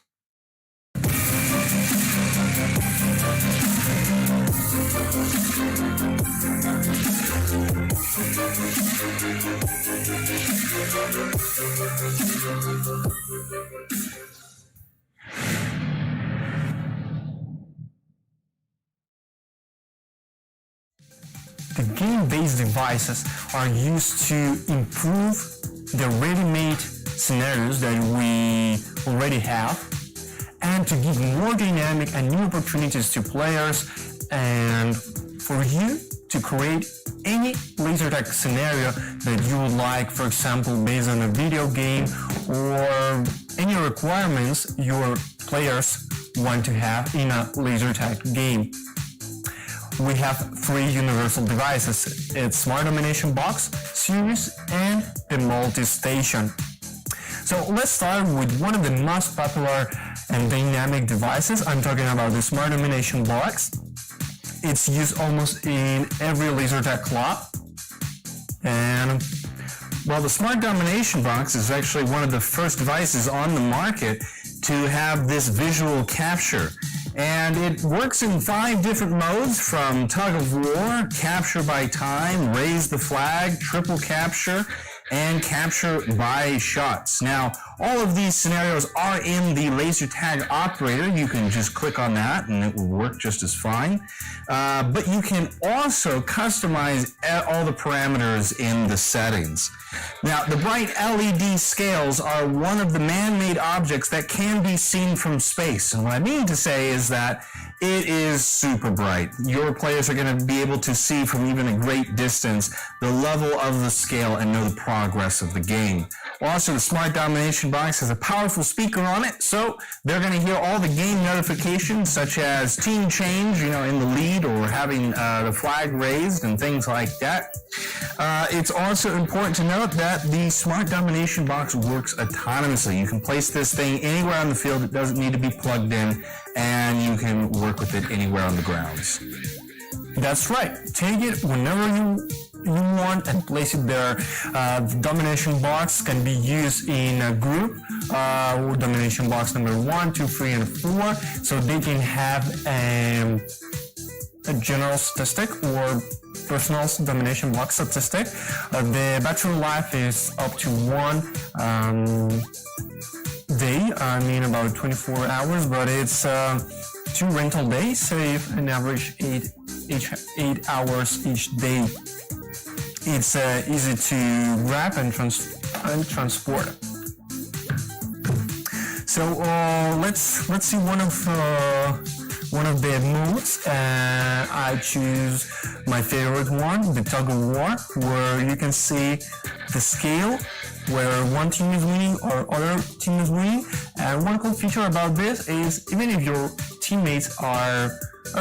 the game-based devices are used to improve the ready-made scenarios that we already have and to give more dynamic and new opportunities to players and for you to create any laser tag scenario that you would like, for example, based on a video game or any requirements your players want to have in a laser tag game. We have three universal devices. It's Smart Domination Box, Series, and the Multi-Station. So let's start with one of the most popular and dynamic devices. I'm talking about the Smart Domination Box. It's used almost in every laser tag club. And well, the Smart Domination Box is actually one of the first devices on the market to have this visual capture. And it works in 5 different modes, from tug of war, capture by time, raise the flag, triple capture, and capture by shots. Now, all of these scenarios are in the laser tag operator. You can just click on that and it will work just as fine. But you can also customize all the parameters in the settings. Now, the bright LED scales are one of the man-made objects that can be seen from space. And what I mean to say is that it is super bright. Your players are going to be able to see from even a great distance the level of the scale and know the progress of the game. Also, the Smart Domination Box has a powerful speaker on it, so they're going to hear all the game notifications, such as team change, in the lead, or having the flag raised and things like that. It's also important to note that the Smart Domination Box works autonomously. You can place this thing anywhere on the field. It doesn't need to be plugged in, and you can work with it anywhere on the grounds. that's right. Take it whenever you want and place it there. The domination box can be used in a group, domination box number 1, 2, 3, and 4, so they can have a general statistic or personal domination box statistic. The battery life is up to 1 day, about 24 hours, but it's 2 rental days, save an average 8 hours each day. It's easy to grab and transport. So let's see one of the modes. I choose my favorite one, the tug of war, where you can see the scale where one team is winning or other team is winning. And one cool feature about this is even if your teammates are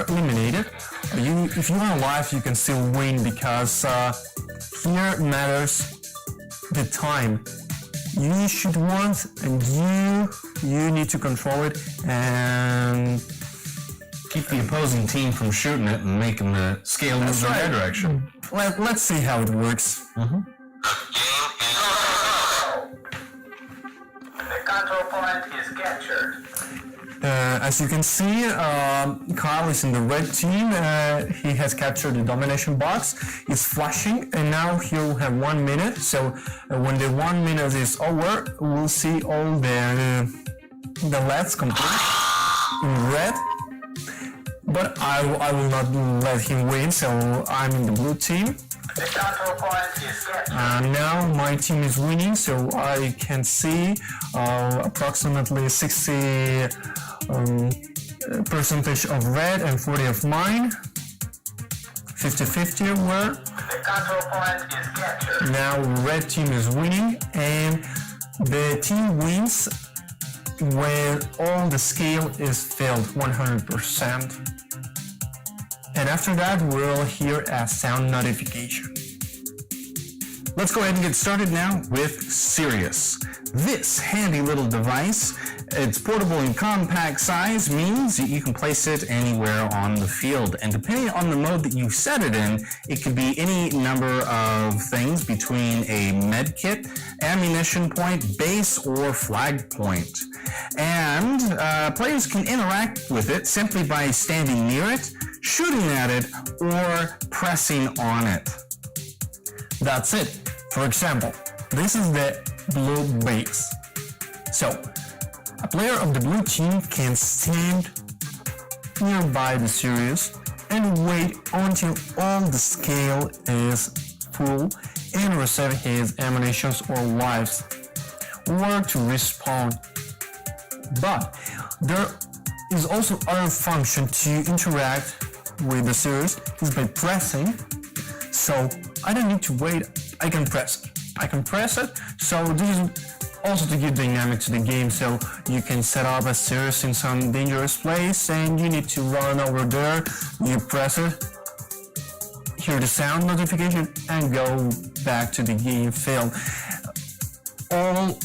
eliminated, if you are alive, you can still win, because here matters the time. You shoot once and you need to control it and keep the opposing team from shooting it and making the scale move in their direction. Let's see how it works. The control point is captured. As you can see, Kyle is in the red team. He has captured the domination box. It's flashing, and now he'll have 1 minute. So when the 1 minute is over, we'll see all the LEDs complete in red. But I will not let him win, so I'm in the blue team. The control point is captured. Now my team is winning, so I can see approximately 60 percentage of red and 40 of mine. 50-50 were. The control point is captured. Now red team is winning, and the team wins when all the scale is filled 100%. And after that, we'll hear a sound notification. Let's go ahead and get started now with Sirius. This handy little device, it's portable and compact size, means that you can place it anywhere on the field. And depending on the mode that you set it in, it could be any number of things between a med kit, ammunition point, base, or flag point. And players can interact with it simply by standing near it, shooting at it, or pressing on it. That's it. For example, this is the blue base. So, a player of the blue team can stand nearby the Sirius, and wait until all the scale is full and receive his emanations or lives, or to respawn. But there is also other function to interact with the series is by pressing. So I don't need to wait, I can press it. So this is also to give dynamic to the game, so you can set up a series in some dangerous place and you need to run over there, you press it, hear the sound notification and go back to the game field. All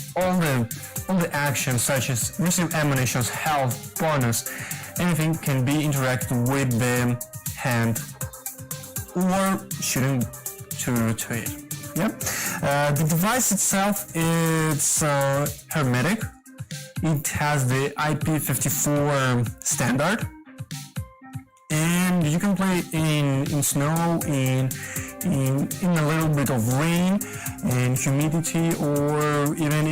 the actions such as receive emanations, health, bonus, anything can be interacted with the hand or shooting to it. Yep. The device itself is hermetic. It has the IP54 standard, and you can play it in snow, in a little bit of rain and humidity, or even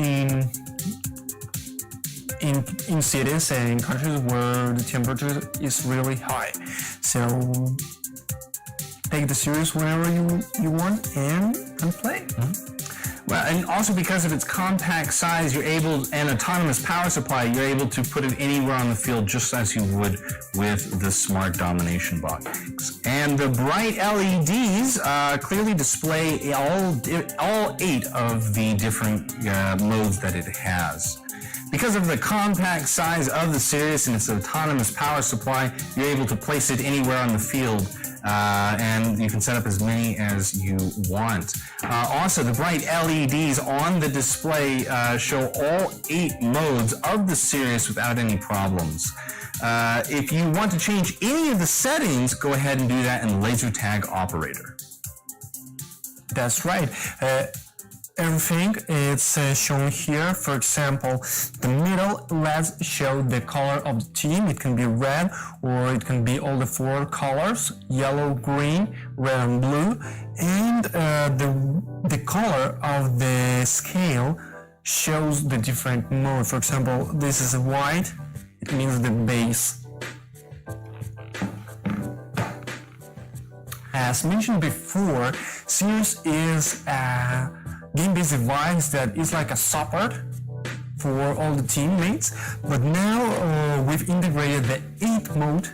in cities and in countries where the temperature is really high. So take the series whenever you want and play. Mm-hmm. Well, and also because of its compact size, and autonomous power supply, you're able to put it anywhere on the field just as you would with the Smart Domination Box. And the bright LEDs clearly display all 8 of the different modes that it has. Because of the compact size of the Sirius and its autonomous power supply, you're able to place it anywhere on the field. And you can set up as many as you want. Also, the bright LEDs on the display show all 8 modes of the Sirius without any problems. If you want to change any of the settings, go ahead and do that in Laser Tag Operator. That's right. Everything is shown here. For example, the middle LEDs show the color of the team. It can be red, or it can be all the 4 colors: yellow, green, red, and blue. And the color of the scale shows the different mode. For example, this is white. It means the base. As mentioned before, Sirius is a game-based device that is like a support for all the teammates, but now we've integrated the 8th mode.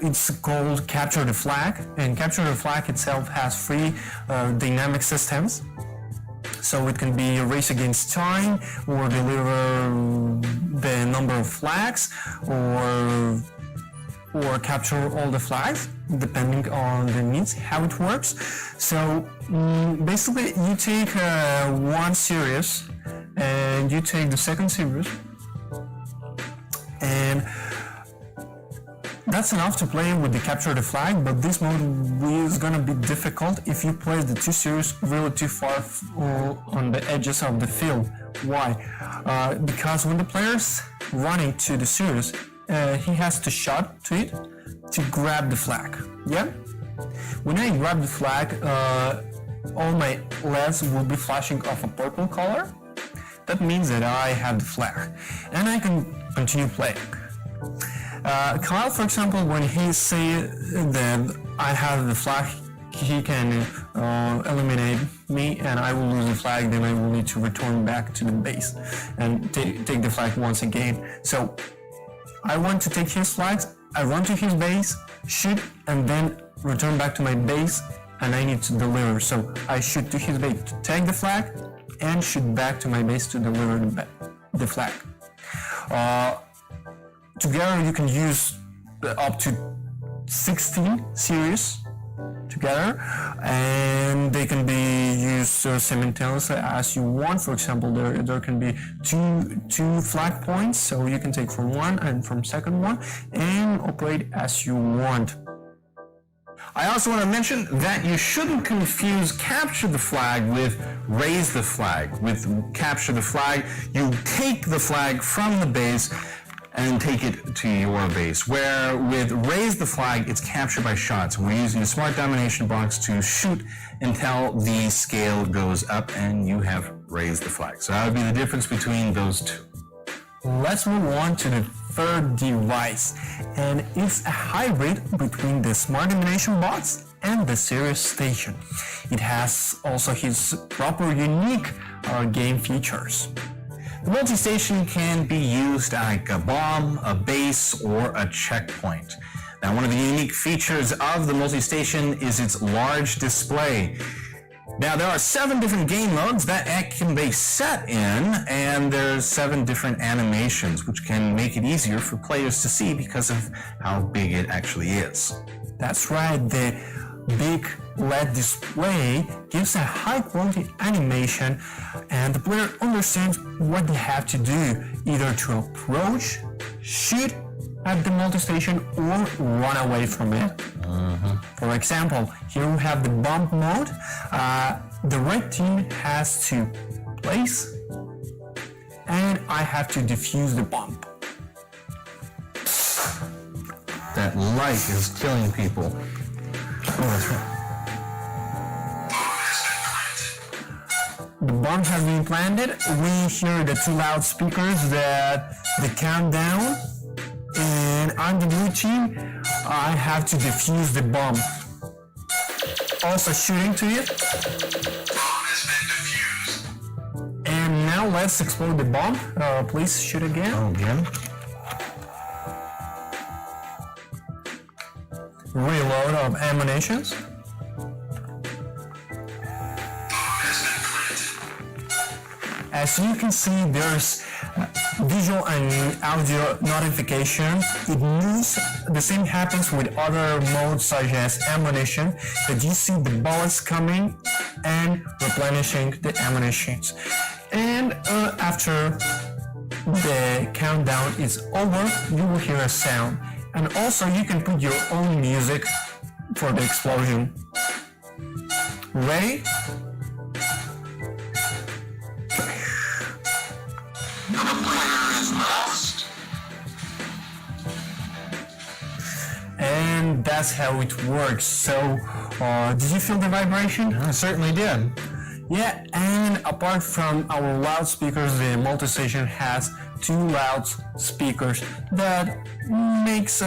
It's called Capture the Flag, and Capture the Flag itself has 3 dynamic systems. So it can be a race against time, or deliver the number of flags, or capture all the flags, depending on the needs, how it works. So basically you take one series and you take the second series, and that's enough to play with the capture the flag. But this mode is gonna be difficult if you place the 2 series really too far on the edges of the field. Why? Because when the player's running to the series, he has to shot to it to grab the flag. Yeah? When I grab the flag, all my LEDs will be flashing of a purple color. That means that I have the flag, and I can continue playing. Kyle, for example, when he say that I have the flag, he can eliminate me and I will lose the flag, then I will need to return back to the base and take the flag once again. So I want to take his flags, I run to his base, shoot, and then return back to my base, and I need to deliver. So I shoot to his base to take the flag and shoot back to my base to deliver the flag. Together you can use up to 16 series together, and they can be used simultaneously as you want. For example, there can be two flag points, so you can take from one and from second one and operate as you want. I also want to mention that you shouldn't confuse capture the flag with raise the flag. With capture the flag, you take the flag from the base and take it to your base, where with raise the flag, it's captured by shots. We're using the Smart Domination Box to shoot until the scale goes up and you have raised the flag. So that would be the difference between those two. Let's move on to the third device, and it's a hybrid between the smart illumination box and the Sirius station. It has also its proper unique game features. The multi-station can be used like a bomb, a base, or a checkpoint. Now, one of the unique features of the multi-station is its large display. Now, there are 7 different game modes that it can be set in, and there's 7 different animations, which can make it easier for players to see because of how big it actually is. That's right, the big LED display gives a high quality animation, and the player understands what they have to do, either to approach, shoot at the multi-station, or run away from it. For example, here we have the bomb mode. The red team has to place, and I have to defuse the bomb. That light is killing people. Oh, that's right. The bomb has been planted. We hear the 2 loudspeakers that the countdown, and on the blue team, I have to defuse the bomb. Also shooting to it. Bomb has been defused. And now let's explode the bomb. Please shoot again. Oh, again? Reload of ammunitions. As you can see, there's visual and audio notification. It moves. The same happens with other modes such as ammunition, that you see the bullets coming and replenishing the ammunitions. And after the countdown is over, you will hear a sound. And also you can put your own music for the explosion. Ready? And that's how it works. So, did you feel the vibration? I certainly did. Yeah, and apart from our loudspeakers, the multi-station has 2 loudspeakers that makes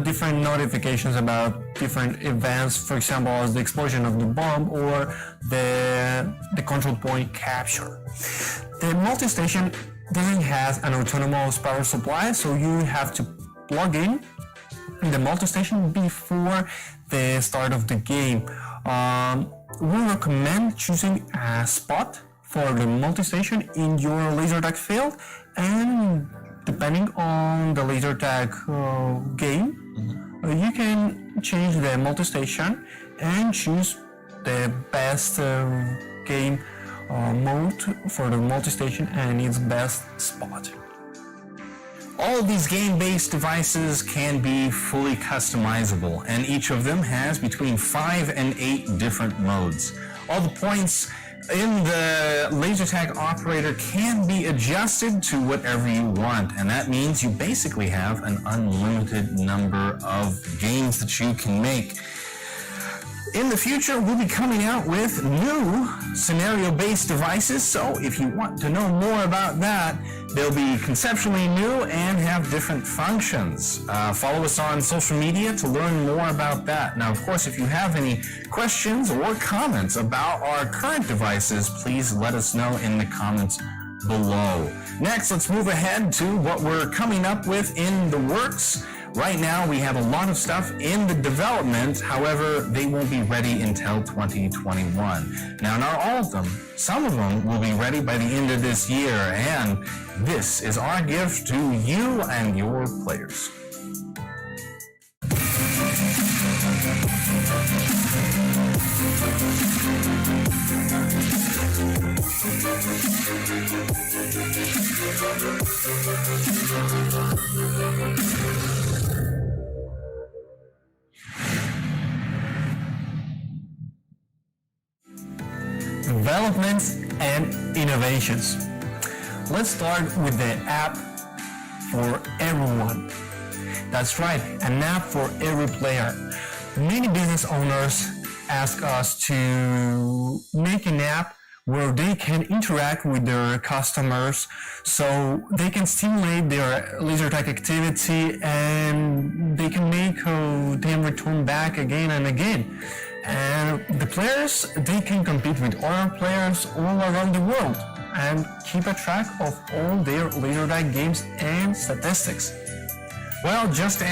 different notifications about different events, for example, as the explosion of the bomb or the control point capture. The multi-station doesn't have an autonomous power supply, so you have to plug in the multi-station before the start of the game. We recommend choosing a spot for the multi-station in your laser tag field, and depending on the laser tag game, you can change the multi-station and choose the best game mode for the multi-station and its best spot. All of these game-based devices can be fully customizable, and each of them has between 5 and 8 different modes. All the points in the laser tag operator can be adjusted to whatever you want, and that means you basically have an unlimited number of games that you can make. In the future, we'll be coming out with new scenario-based devices, so if you want to know more about that, they'll be conceptually new and have different functions. Follow us on social media to learn more about that. Now, of course, if you have any questions or comments about our current devices, please let us know in the comments below. Next, let's move ahead to what we're coming up with in the works. Right now, we have a lot of stuff in the development. However, they won't be ready until 2021. Now, not all of them. Some of them will be ready by the end of this year, and this is our gift to you and your players. Developments and innovations. Let's start with the app for everyone. That's right, an app for every player. Many business owners ask us to make an app where they can interact with their customers, so they can stimulate their laser tag activity and they can make them return back again and again. And the players, they can compete with other players all around the world and keep a track of all their laser tag games and statistics. Well, just as